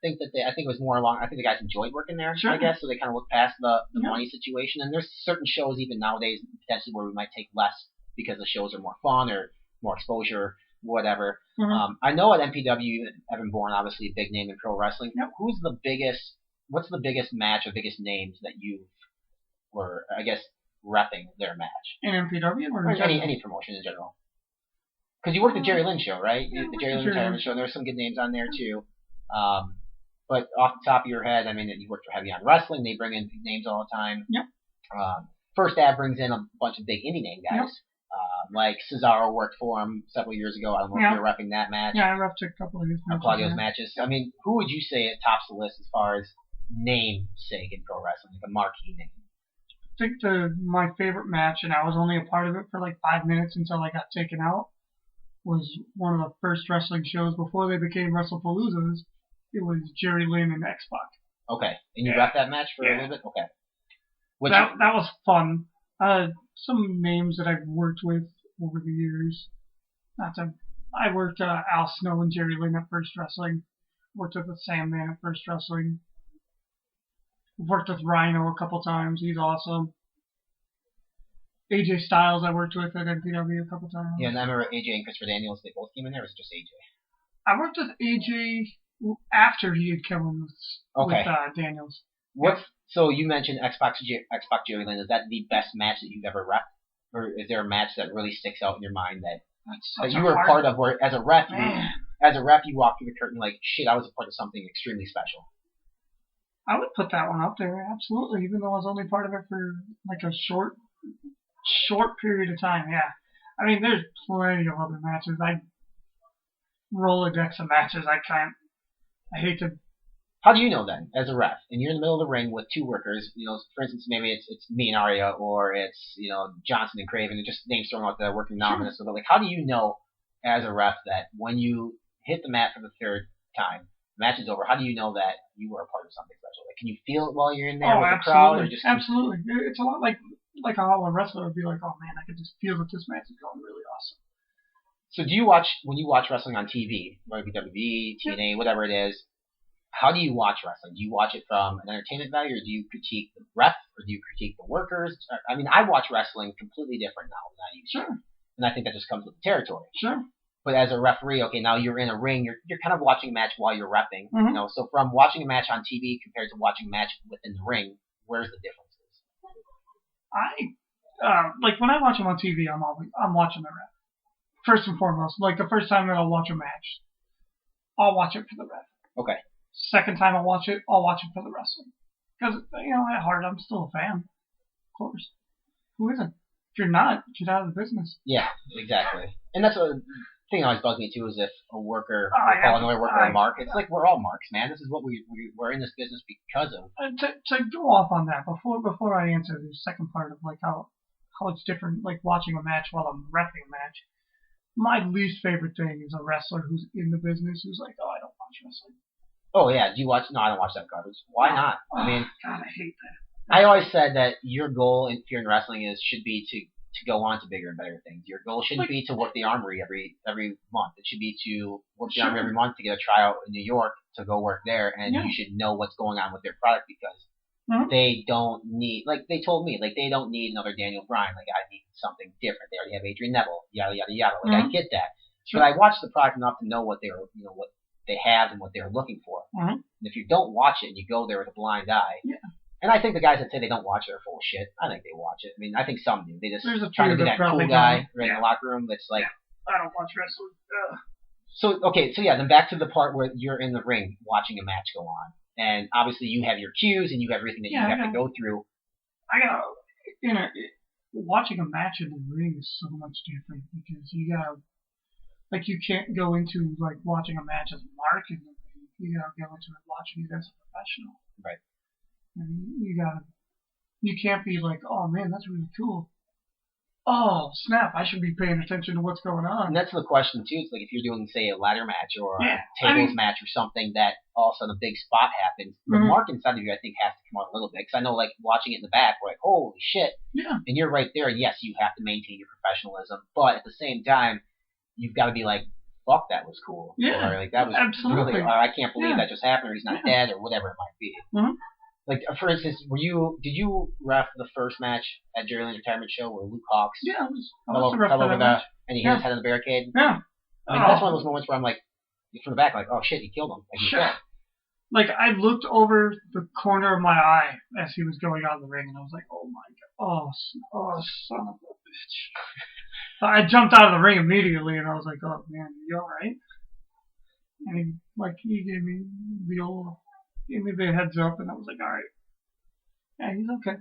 think that I think it was more along. I think the guys enjoyed working there. Sure. I guess so. They kind of looked past the money situation. And there's certain shows even nowadays potentially where we might take less because the shows are more fun or more exposure, whatever. Mm-hmm. I know at MPW, Evan Bourne, obviously a big name in pro wrestling. Yep. What's the biggest match or biggest names that you were, I guess, repping their match? In MPW or any promotion in general? Because you worked the Jerry Lynn show, right? Yeah, the Jerry Lynn retirement show. There were some good names on there too. But off the top of your head, I mean, you worked for Heavy on Wrestling. They bring in big names all the time. Yep. First Ave brings in a bunch of big indie name guys. Yep. Like Cesaro worked for him several years ago. I don't know if you're repping that match. Yeah, I repped a couple of his matches. Claudio's matches. I mean, who would you say tops the list as far as namesake in pro wrestling, like a marquee name? I think my favorite match, and I was only a part of it for like 5 minutes until I got taken out, was one of the first wrestling shows before they became WrestlePaloozas. It was Jerry Lynn and X-Pac. Okay. And you rep that match for a little bit? Okay. That was fun. Some names that I've worked with over the years. I worked Al Snow and Jerry Lynn at First Wrestling. Worked with the Sandman at First Wrestling. Worked with Rhino a couple times. He's awesome. AJ Styles I worked with at MPW a couple times. Yeah, and I remember AJ and Christopher Daniels, they both came in there, or was it just AJ? I worked with AJ after he had come in with Daniels. So you mentioned X-Pac Jerry Lynn. Is that the best match that you've ever repped? Or is there a match that really sticks out in your mind that you were a part of, where as a ref you walked through the curtain like, shit, I was a part of something extremely special? I would put that one up there, absolutely, even though I was only part of it for like a short period of time, yeah. I mean, there's plenty of other matches. Rolodex of matches. I hate to. How do you know then, as a ref, and you're in the middle of the ring with two workers, for instance, maybe it's me and Arya, or it's, Johnson and Craven, and just names thrown out there working nominous, but like, how do you know, as a ref, that when you hit the mat for the third time, the match is over, how do you know that you were a part of something special? Like, can you feel it while you're in there with the crowd? Or just absolutely. It's a lot like how a wrestler would be like, oh man, I could just feel that this match is going really awesome. So when you watch wrestling on TV, whether it be WWE, TNA, whatever it is, how do you watch wrestling? Do you watch it from an entertainment value, or do you critique the ref, or do you critique the workers? I mean, I watch wrestling completely different now than I used to. Sure. And I think that just comes with the territory. Sure. But as a referee, okay, now you're in a ring, you're kind of watching a match while you're repping. Mm-hmm. So from watching a match on TV compared to watching a match within the ring, where's the differences? Like when I watch them on TV, I'm watching the ref. First and foremost, like the first time that I'll watch a match, I'll watch it for the ref. Okay. Second time I'll watch it for the wrestling. Because, at heart, I'm still a fan. Of course. Who isn't? If you're not, get out of the business. Yeah, exactly. And that's a thing that always bugs me too, is if a worker will call another worker a mark. It's like we're all marks, man. This is what we're in this business because of. To go off on that, before I answer the second part of like how it's different, like watching a match while I'm reffing a match. My least favorite thing is a wrestler who's in the business who's like, oh, I don't watch wrestling. Oh yeah, do you watch? No, I don't watch that garbage. Why not? I mean, God, I hate that. I always said that your goal if you're in wrestling should be to go on to bigger and better things. Your goal shouldn't be to work the Armory every month. It should be to work the Armory every month to get a tryout in New York to go work there, and you should know what's going on with their product because they don't need, like they told me, like they don't need another Daniel Bryan. Like I need something different. They already have Adrian Neville, yada yada yada. Like I get that, but I watched the product enough to know what what they have and what they're looking for. And if you don't watch it and you go there with a blind eye, and I think the guys that say they don't watch it are full of shit. I think they watch it. I mean, I think some do. They just try to be that cool guy in the locker room that's like, I don't watch wrestling. So then back to the part where you're in the ring watching a match go on, and obviously you have your cues and you have everything that you have to go through. Watching a match in the ring is so much different because you can't go into like watching a match as a mark in the ring. You gotta go into it watching it as a professional. Right. And you can't be like, oh man, that's really cool. Oh snap! I should be paying attention to what's going on. And that's the question too. It's like if you're doing, say, a ladder match or a tables match or something that all of a sudden a big spot happens. The mark inside of you, I think, has to come out a little bit because I know, like watching it in the back, we're like, holy shit! Yeah. And you're right there. Yes, you have to maintain your professionalism, but at the same time, you've got to be like, fuck, that was cool. Yeah. Or like that was absolutely. Really, or I can't believe that just happened, or he's not dead, or whatever it might be. Like, for instance, did you ref the first match at Jerry Lynn's retirement show where Luke Hawks fell over and he hit his head on the barricade? Yeah. I mean, that's one of those moments where I'm like, from the back, like, oh shit, he killed him. Like, he's dead. Like, I looked over the corner of my eye as he was going out of the ring, and I was like, oh my god, oh son of a bitch. So I jumped out of the ring immediately, and I was like, oh man, are you alright? And he gave me the heads up, and I was like, all right. Yeah, he's okay.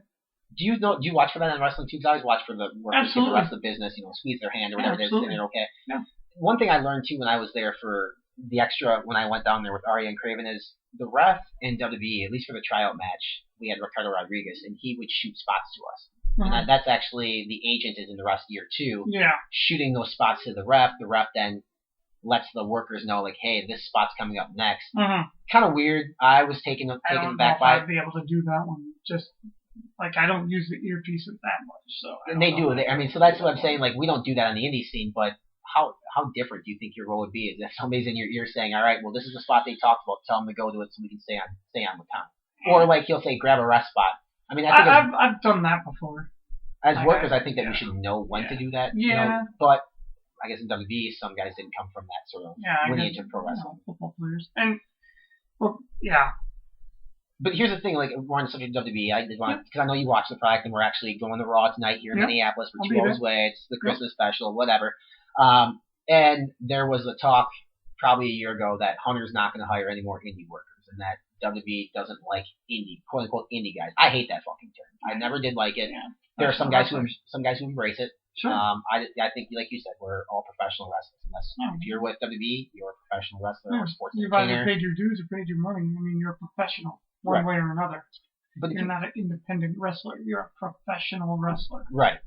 Do you watch for that in wrestling too? Because I always watch for the workers get the rest of the business, squeeze their hand or whatever it is, and they're okay. Yeah. One thing I learned too when I was there for the extra, when I went down there with Arya and Craven, is the ref in WWE, at least for the tryout match, we had Ricardo Rodriguez, and he would shoot spots to us. And that's actually, the agent is in the rest year too. Yeah. Shooting those spots to the ref then lets the workers know, like, hey, this spot's coming up next. Kind of weird. I was taken aback by it. I don't know if I'd be able to do that one. Just, like, I don't use the earpieces that much, so. And they do. I mean, so that's what I'm saying. Like, we don't do that on the indie scene, but how different do you think your role would be? Is if somebody's in your ear saying, all right, well, this is the spot they talked about. Tell them to go to it so we can stay on with time. Or, like, he'll say, grab a rest spot. I mean, I think I've done that before. As workers, I think that we should know when to do that. Yeah. But I guess in WWE, some guys didn't come from that sort of lineage of pro wrestling. Football players. And, well, yeah. But here's the thing, like, we're on the subject of WWE, I did want, because I know you watch the product, and we're actually going to Raw tonight here in Minneapolis. We're 2 hours away. It's the Christmas special, whatever. And there was a talk probably a year ago that Hunter's not going to hire any more indie workers, and that WWE doesn't like indie, quote unquote indie guys. I hate that fucking term. I never did like it. Yeah. There are some guys who embrace it. Sure. I think, like you said, we're all professional wrestlers. And that's, if you're with WWE, you're a professional wrestler or sports entertainer. You've either paid your dues or paid your money. I mean, you're a professional one way or another. But you're not an independent wrestler. You're a professional wrestler. Right.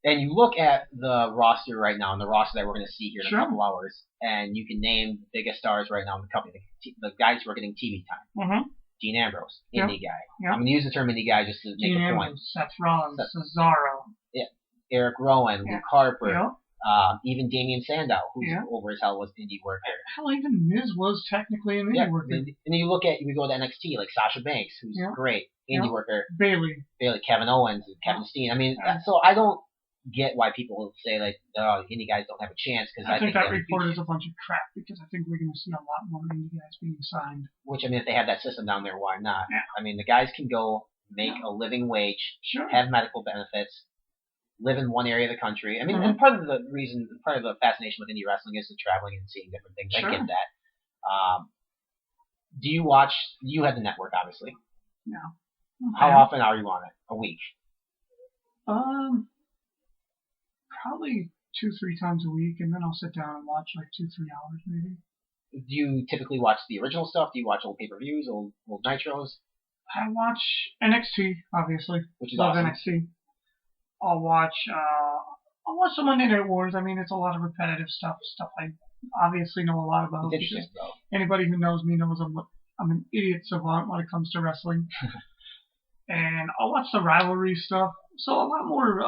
And you look at the roster right now, and the roster that we're going to see here in a couple hours, and you can name the biggest stars right now in the company, the guys who are getting TV time. Dean Ambrose, indie guy. I'm going to use the term indie guy just to make a point. Seth Rollins, Cesaro. Yeah. Eric Rowan, Luke Harper, even Damian Sandow, who's over as hell was indie worker. Hell, even Miz was technically an indie worker. And then you we go to NXT, like Sasha Banks, who's great, indie worker. Bailey, Kevin Owens, and Kevin Steen. I mean, so I don't get why people say, like, oh, indie guys don't have a chance. Cause I think that report is a bunch of crap, because I think we're going to see a lot more indie guys being signed. Which, I mean, if they have that system down there, why not? Yeah. I mean, the guys can go make a living wage, have medical benefits, live in one area of the country. I mean, and part of the fascination with indie wrestling is the traveling and seeing different things. I get that. Do you watch? You have the network, obviously. No. How often are you on it? A week? Probably 2-3 times a week, and then I'll sit down and watch like 2-3 hours maybe. Do you typically watch the original stuff? Do you watch old pay-per-views, old Nitros? I watch NXT, obviously. Which is Love awesome. NXT. I'll watch some Monday Night Wars. I mean, it's a lot of repetitive stuff I obviously know a lot about. It's interesting, though. Anybody who knows me knows I'm an idiot savant when it comes to wrestling. And I'll watch the rivalry stuff. So a lot more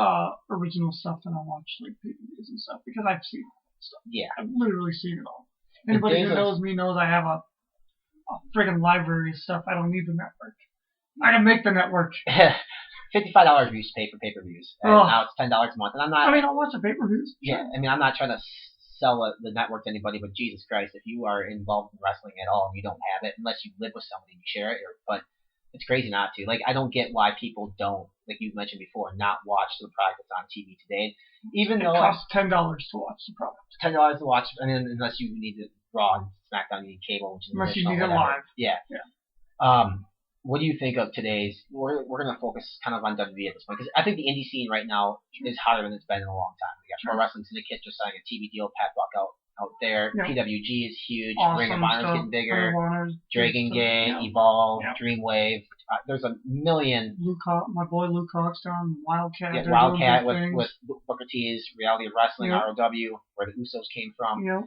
original stuff than I'll watch like pay-per-views and stuff because I've seen all that stuff. Yeah. I've literally seen it all. Anybody who knows me knows I have a friggin' library of stuff. I don't need the network. I can make the network. $55 we used to pay for pay-per-views, and now it's $10 a month. And I'm not. I mean, I'll watch the pay-per-views. Yeah, I mean, I'm not trying to sell the network to anybody, but Jesus Christ, if you are involved in wrestling at all and you don't have it, unless you live with somebody and you share it, but it's crazy not to. Like, I don't get why people don't, like you mentioned before, not watch the product that's on TV today. Even though it costs $10 to watch the product. $10 to watch, and then unless you need it Raw and SmackDown, you need cable, which is unless you need it live. Yeah. What do you think of today's? We're going to focus kind of on WWE at this point because I think the indie scene right now is hotter than it's been in a long time. We got Pro Wrestling Syndicate just signing a TV deal. Pat Buck out there. Yeah. PWG is huge. Awesome Ring of Honor is getting bigger. Dragon Gate, Evolve, Dreamwave. There's a million. My boy Luke Hawk's down. Wildcat. Yeah, Wildcat with Booker T's Reality of Wrestling, ROW, where the Usos came from. Yeah.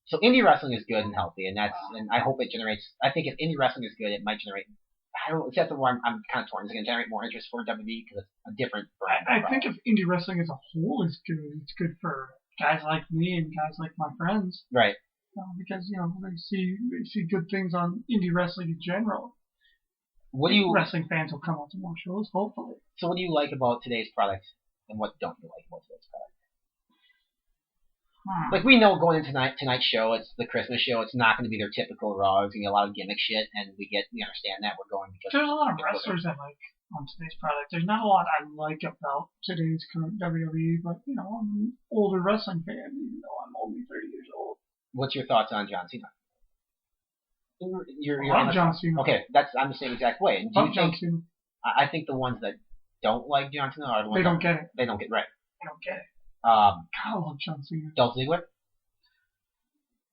So indie wrestling is good and healthy, and I hope it generates. I think if indie wrestling is good, it might generate. Except the one I'm kind of torn. Is it going to generate more interest for WWE because it's a different brand? I think if indie wrestling as a whole is good, it's good for guys like me and guys like my friends. Right. Because they see good things on indie wrestling in general. Wrestling fans will come out to more shows, hopefully. So what do you like about today's product, and what don't you like about today's product? Like, we know going into tonight's show, it's the Christmas show. It's not going to be their typical Raw. It's going to be a lot of gimmick shit, and we understand that. We're going because there's a lot of wrestlers I like on today's product. There's not a lot I like about today's current WWE, but I'm an older wrestling fan, even though I'm only 30 years old. What's your thoughts on John Cena? You're on John Cena. Okay, I'm the same exact way. And do you think? Cena. I think the ones that don't like John Cena are the ones they don't get it. They don't get right. They don't get it. I love John Cena. Dolph Ziggler?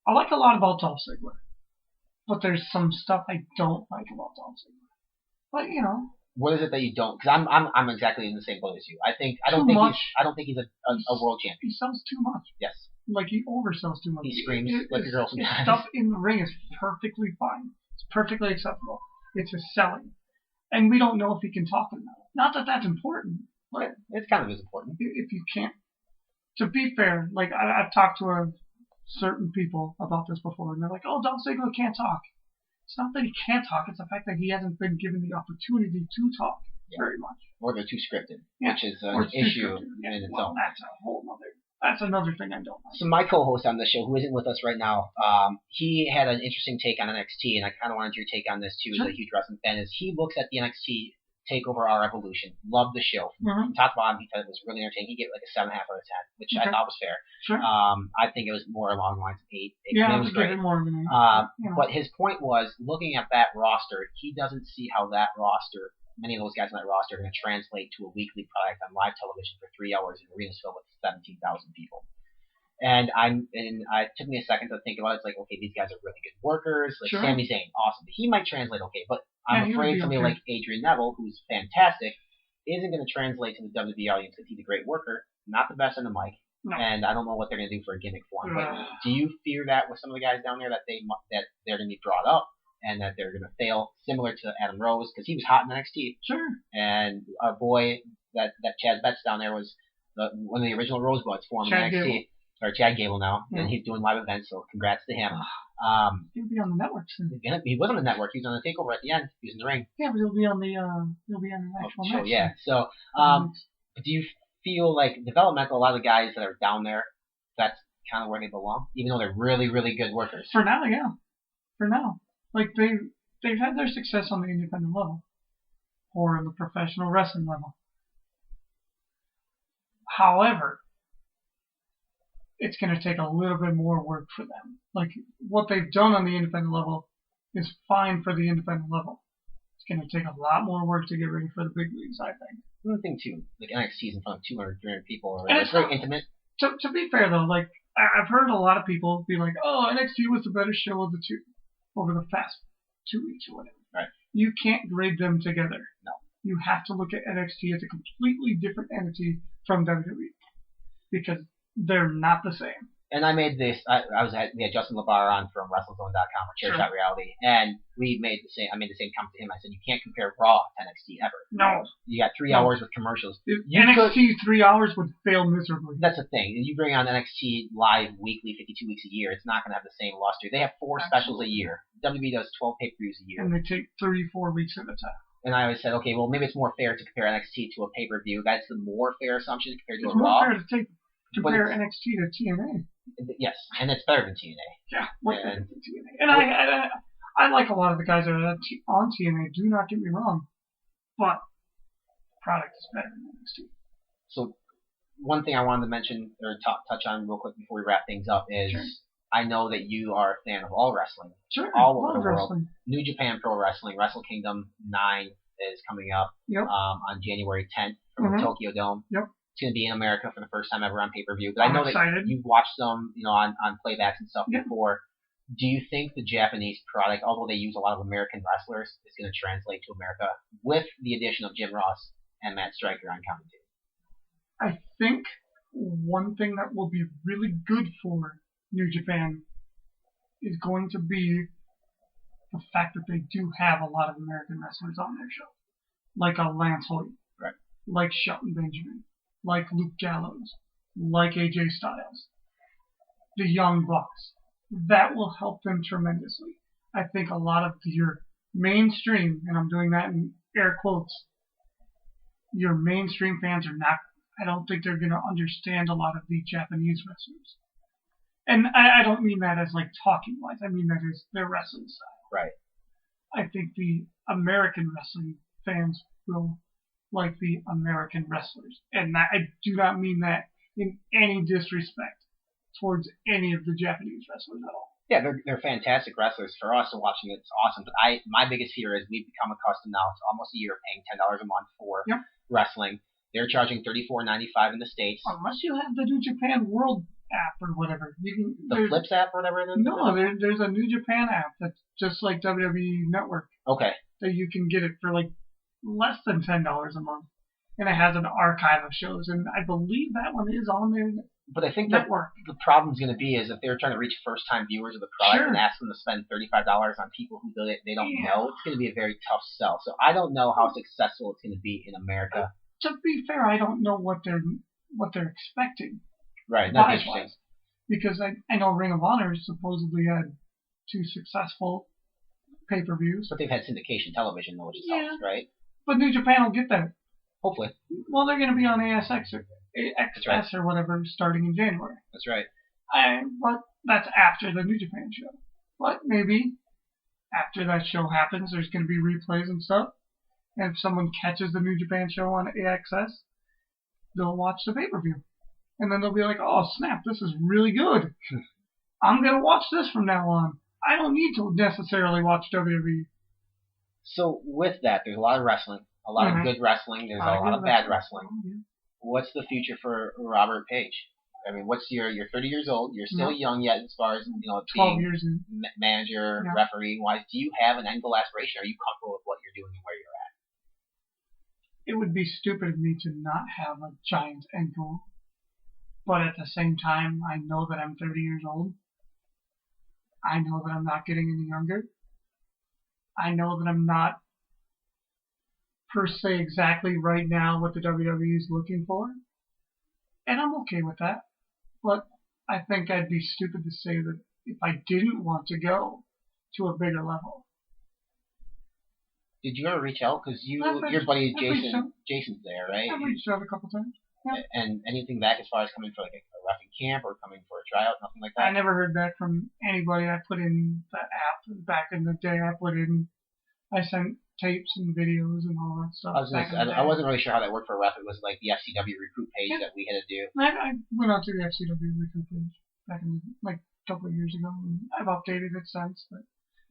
I like a lot about Dolph Ziggler. But there's some stuff I don't like about Dolph Ziggler. But, What is it that you don't? Because I'm exactly in the same boat as you. I don't think he's a world champion. He sells too much. Yes. Like, he oversells too much. He screams like a girl sometimes. His stuff in the ring is perfectly fine. It's perfectly acceptable. It's his selling. And we don't know if he can talk or not. Not that that's important. But it's kind of as important. If you can't. To be fair, like, I've talked to certain people about this before, and they're like, oh, Dolph Ziggler can't talk. It's not that he can't talk, it's the fact that he hasn't been given the opportunity to talk very much. Or they're too scripted, which is an issue in its own. That's another thing I don't like. So my co-host on the show, who isn't with us right now, he had an interesting take on NXT, and I kind of wanted your take on this too, as a huge wrestling fan, is he looks at the NXT TakeOver Our Evolution. Loved the show. From top to bottom, he thought it was really entertaining. He gave it like a 7.5 out of 10, which I thought was fair. Sure. I think it was more along the lines of 8. Yeah, it was great. More than 8. But his point was, looking at that roster, he doesn't see how that roster, many of those guys on that roster, are going to translate to a weekly product on live television for 3 hours in arenas filled with 17,000 people. And it took me a second to think about it. It's like, okay, these guys are really good workers. Like Sami Zayn, awesome. He might translate okay, but I'm afraid somebody like Adrian Neville, who's fantastic, isn't going to translate to the WWE audience because he's a great worker, not the best on the mic, and I don't know what they're going to do for a gimmick for him. But do you fear that with some of the guys down there that they're going to be brought up and that they're going to fail, similar to Adam Rose, because he was hot in NXT? Sure. And our boy, that Chaz Betts down there, was one of the original Rosebuds formed in NXT. Gable. Or Chad Gable now, and he's doing live events, so congrats to him. He'll be on the network soon. He was on the network. He was on the TakeOver at the end. He was in the ring. Yeah, but he'll be on the actual show. match. Yeah. So, do you feel like developmental? A lot of the guys that are down there, that's kind of where they belong, even though they're really, really good workers. For now, yeah. For now, like they've had their success on the independent level, or in the professional wrestling level. However, it's going to take a little bit more work for them. Like, what they've done on the independent level is fine for the independent level. It's going to take a lot more work to get ready for the big leagues, I think. Another thing, too, like NXT is in front of 200, 300 people. Or And it's very intimate. To be fair, though, like, I've heard a lot of people be like, oh, NXT was the better show of the two over the past 2 weeks or whatever. Right. You can't grade them together. No. You have to look at NXT as a completely different entity from WWE because they're not the same. And I made this. We had Justin LaBar on from WrestleZone.com or Chairshot Reality, and I made the same comment to him. I said you can't compare Raw to NXT ever. No. You got 3 hours with commercials. NXT 3 hours would fail miserably. That's the thing. You bring on NXT live weekly, 52 weeks a year. It's not going to have the same luster. They have 4 specials a year. WWE does 12 pay-per-views a year. And they take 3-4 weeks at a time. And I always said, okay, well maybe it's more fair to compare NXT to a pay-per-view. That's the more fair assumption compared to it's a Raw. It's more fair to compare NXT to TNA. Yes, and it's better than TNA. Yeah, way better than TNA. And I like a lot of the guys that are on TNA. Do not get me wrong, but product is better than NXT. So one thing I wanted to mention or touch on real quick before we wrap things up is I know that you are a fan of all wrestling. Sure, all over the world. Wrestling. New Japan Pro Wrestling, Wrestle Kingdom 9 is coming up on January 10th from the Tokyo Dome. Yep. It's going to be in America for the first time ever on pay-per-view. But I know excited. that you've watched them, on playbacks and stuff before. Do you think the Japanese product, although they use a lot of American wrestlers, is going to translate to America with the addition of Jim Ross and Matt Striker on commentary? I think one thing that will be really good for New Japan is going to be the fact that they do have a lot of American wrestlers on their show. Like a Lance Hoyt. Right. Like Shelton Benjamin. Like Luke Gallows, like AJ Styles, the Young Bucks. That will help them tremendously. I think a lot of your mainstream, and I'm doing that in air quotes, your mainstream fans are not, I don't think they're going to understand a lot of the Japanese wrestlers. And I don't mean that as like talking wise, I mean that as their wrestling style. Right. I think the American wrestling fans will like the American wrestlers. And I do not mean that in any disrespect towards any of the Japanese wrestlers at all. Yeah, they're fantastic wrestlers. For us, watching it's awesome. But my biggest fear is we've become accustomed now to almost a year paying $10 a month for wrestling. They're charging $34.95 in the States. Unless you have the New Japan World app or whatever. The Flips app or whatever it is? No, there's a New Japan app that's just like WWE Network. Okay. That you can get it for like less than $10 a month. And it has an archive of shows. And I believe that one is on their But I think network. The problem's going to be is if they're trying to reach first-time viewers of the product and ask them to spend $35 on people who they don't know, it's going to be a very tough sell. So I don't know how successful it's going to be in America. To be fair, I don't know what they're expecting. Right, that's interesting. Because I know Ring of Honor supposedly had 2 successful pay-per-views. But they've had syndication television, though, which helps, right? But New Japan will get that. Hopefully. Well, they're going to be on ASX or XS or whatever starting in January. That's right. But that's after the New Japan show. But maybe after that show happens, there's going to be replays and stuff. And if someone catches the New Japan show on AXS, they'll watch the pay-per-view. And then they'll be like, oh, snap, this is really good. I'm going to watch this from now on. I don't need to necessarily watch WWE. So with that, there's a lot of wrestling, a lot of good wrestling. There's a lot of bad wrestling. What's the future for Robert Page? I mean, you're 30 years old. You're still young yet as far as 12 years in. Manager, referee wise. Do you have an end goal aspiration? Are you comfortable with what you're doing and where you're at? It would be stupid of me to not have a giant end goal. But at the same time, I know that I'm 30 years old. I know that I'm not getting any younger. I know that I'm not per se exactly right now what the WWE is looking for. And I'm okay with that. But I think I'd be stupid to say that if I didn't want to go to a bigger level. Did you ever reach out? Because your buddy Jason's there, right? I've reached out a couple times. Yeah. And anything back as far as coming for like a roughing camp or coming for a tryout, nothing like that? I never heard back from anybody. I put in the app back in the day. I sent tapes and videos and all that stuff. I wasn't really sure how that worked for a ref. It was like the FCW recruit page that we had to do. I went on to the FCW recruit page back in like a couple of years ago, and I've updated it since. But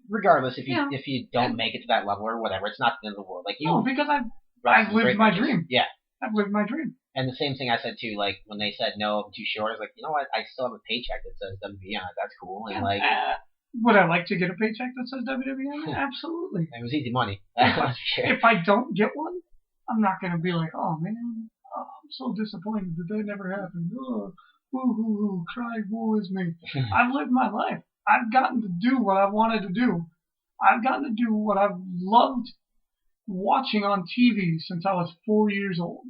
regardless, if you don't make it to that level or whatever, it's not the end of the world. Like because I've lived my dream. Yeah. I've lived my dream. And the same thing I said too, like when they said no, I'm too short. I was like, you know what? I still have a paycheck that says WB on it. That's cool. And like, would I like to get a paycheck that says WWE on it? Absolutely. It was easy money. If I don't get one, I'm not gonna be like, oh man, I'm so disappointed that never happened. Oh, woo hoo hoo, cry, woe is me. I've lived my life. I've gotten to do what I wanted to do. I've gotten to do what I've loved watching on TV since I was 4 years old.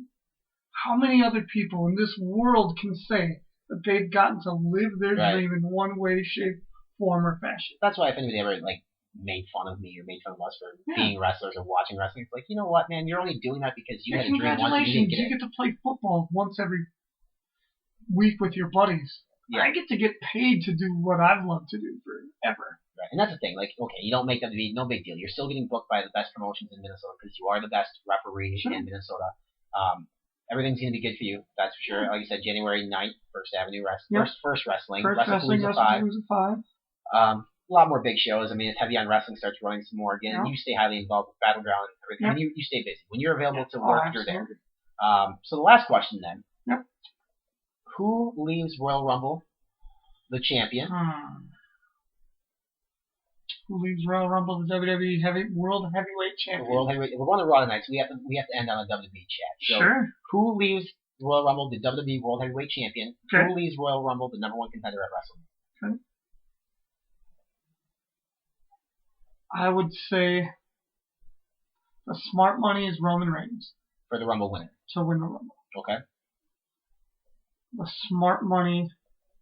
How many other people in this world can say that they've gotten to live their dream in one way, shape, form, or fashion? That's why if anybody ever like made fun of me or made fun of us for being wrestlers or watching wrestling, it's like, you know what, man, you're only doing that because you had a dream once and you didn't get it. You get to play football once every week with your buddies. Yeah. I get to get paid to do what I've loved to do forever. Right. And that's the thing. Like, okay, you don't make WWE, no big deal. You're still getting booked by the best promotions in Minnesota because you are the best referee in Minnesota. Everything's going to be good for you. That's for sure. Like you said, January 9th, First Avenue Wrestling. First Wrestling. WrestlePalooza 5. A lot more big shows. I mean, if Heavy on Wrestling starts running some more again, you stay highly involved with Battleground and everything. And you stay busy. When you're available to work, you're there. So the last question then. Yep. Who leaves Royal Rumble the champion? Who leaves Royal Rumble the WWE World Heavyweight Champion? World Heavyweight. We're going to Raw tonight, so we have to end on a WWE chat. So sure. Who leaves Royal Rumble the WWE World Heavyweight Champion? Okay. Who leaves Royal Rumble the #1 contender at WrestleMania? Okay. I would say the smart money is Roman Reigns. For the Rumble winner. To win the Rumble. Okay. The smart money.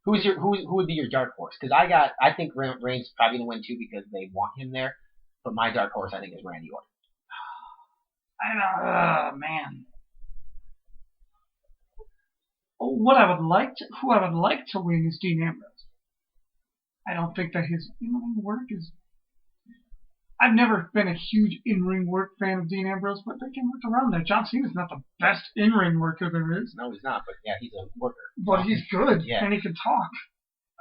Who would be your dark horse? Because I think Reigns is probably gonna win too because they want him there. But my dark horse I think is Randy Orton. Man. Who I would like to win is Dean Ambrose. I don't think that his in-ring work is. I've never been a huge in-ring work fan of Dean Ambrose, but they can work around that. John Cena's not the best in-ring worker there is. No, he's not, but yeah, he's a worker. But he's good, and he can talk.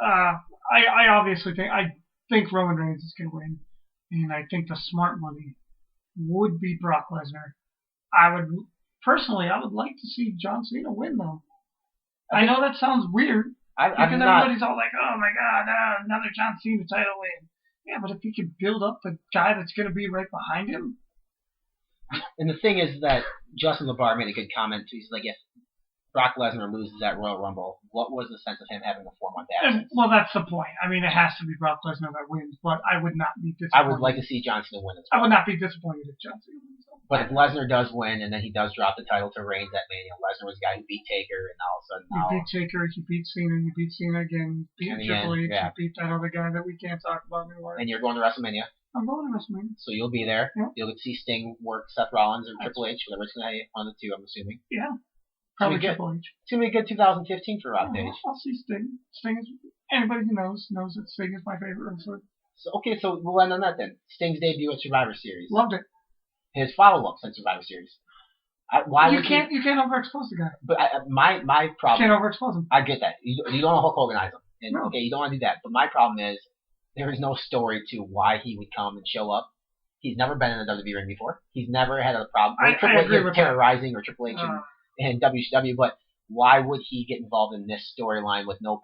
I obviously think Roman Reigns is going to win, and I think the smart money would be Brock Lesnar. I would like to see John Cena win, though. I know that sounds weird, because everybody's all like, oh my god, another John Cena title win. Yeah, but if he could build up the guy that's going to be right behind him. And the thing is that Justin LeBar made a good comment too. He's like, if Brock Lesnar loses at Royal Rumble, what was the sense of him having a 4-month absence? Well, that's the point. I mean, it has to be Brock Lesnar that wins, but I would not be disappointed. I would like to see John Cena win as well. I would not be disappointed if John Cena wins. But if Lesnar does win and then he does drop the title to Reigns at Mania, Lesnar was the guy who beat Taker, and all of a sudden he beat Taker, he beat Cena again, beat Triple H, he beat that other guy that we can't talk about anymore. And you're going to WrestleMania. I'm going to WrestleMania. So you'll be there. Yeah. You'll get to see Sting work Seth Rollins or Triple H, whatever it's going to be, one of the two, I'm assuming. Yeah. Probably Triple H. It's going to be a good 2015 for Raw Page. I'll see Sting. Sting is, anybody who knows that Sting is my favorite wrestler. So we'll end on that then. Sting's debut at Survivor Series. Loved it. His follow-up since Survivor Series. You can't overexpose the guy. But my problem. You can't overexpose him. I get that. You don't want to Hulk Hoganize him. And okay, you don't want to do that. But my problem is there is no story to why he would come and show up. He's never been in a WWE ring before. He's never had a problem. I agree with terrorizing or Triple H and WCW, but why would he get involved in this storyline with no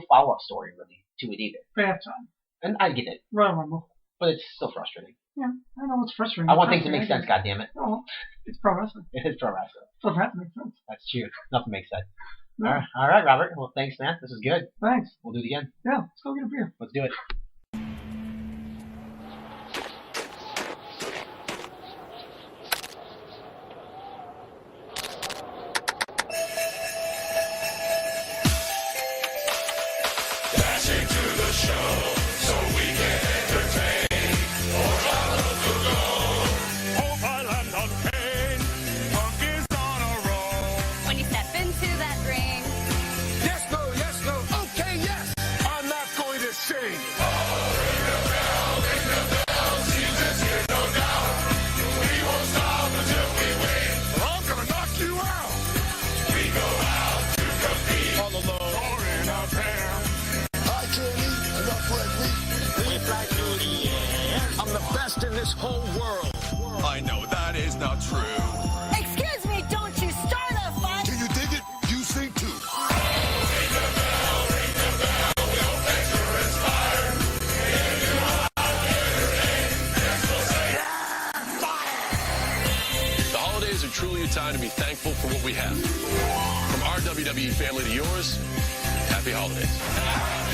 follow-up story really to it either? They have time. And I get it. Royal Rumble. But it's still frustrating. Yeah, I know it's frustrating. I want things to make sense, goddammit. Oh, it's pro wrestling. It is pro wrestling. So that makes sense. That's true. Nothing makes sense. No. All right, Robert. Well, thanks, man. This is good. Thanks. We'll do it again. Yeah, let's go get a beer. Let's do it. Enough that's not true. Excuse me, don't you start a fight. Can you dig it? You sing too. The holidays are truly a time to be thankful for what we have. From our WWE family to yours, happy holidays.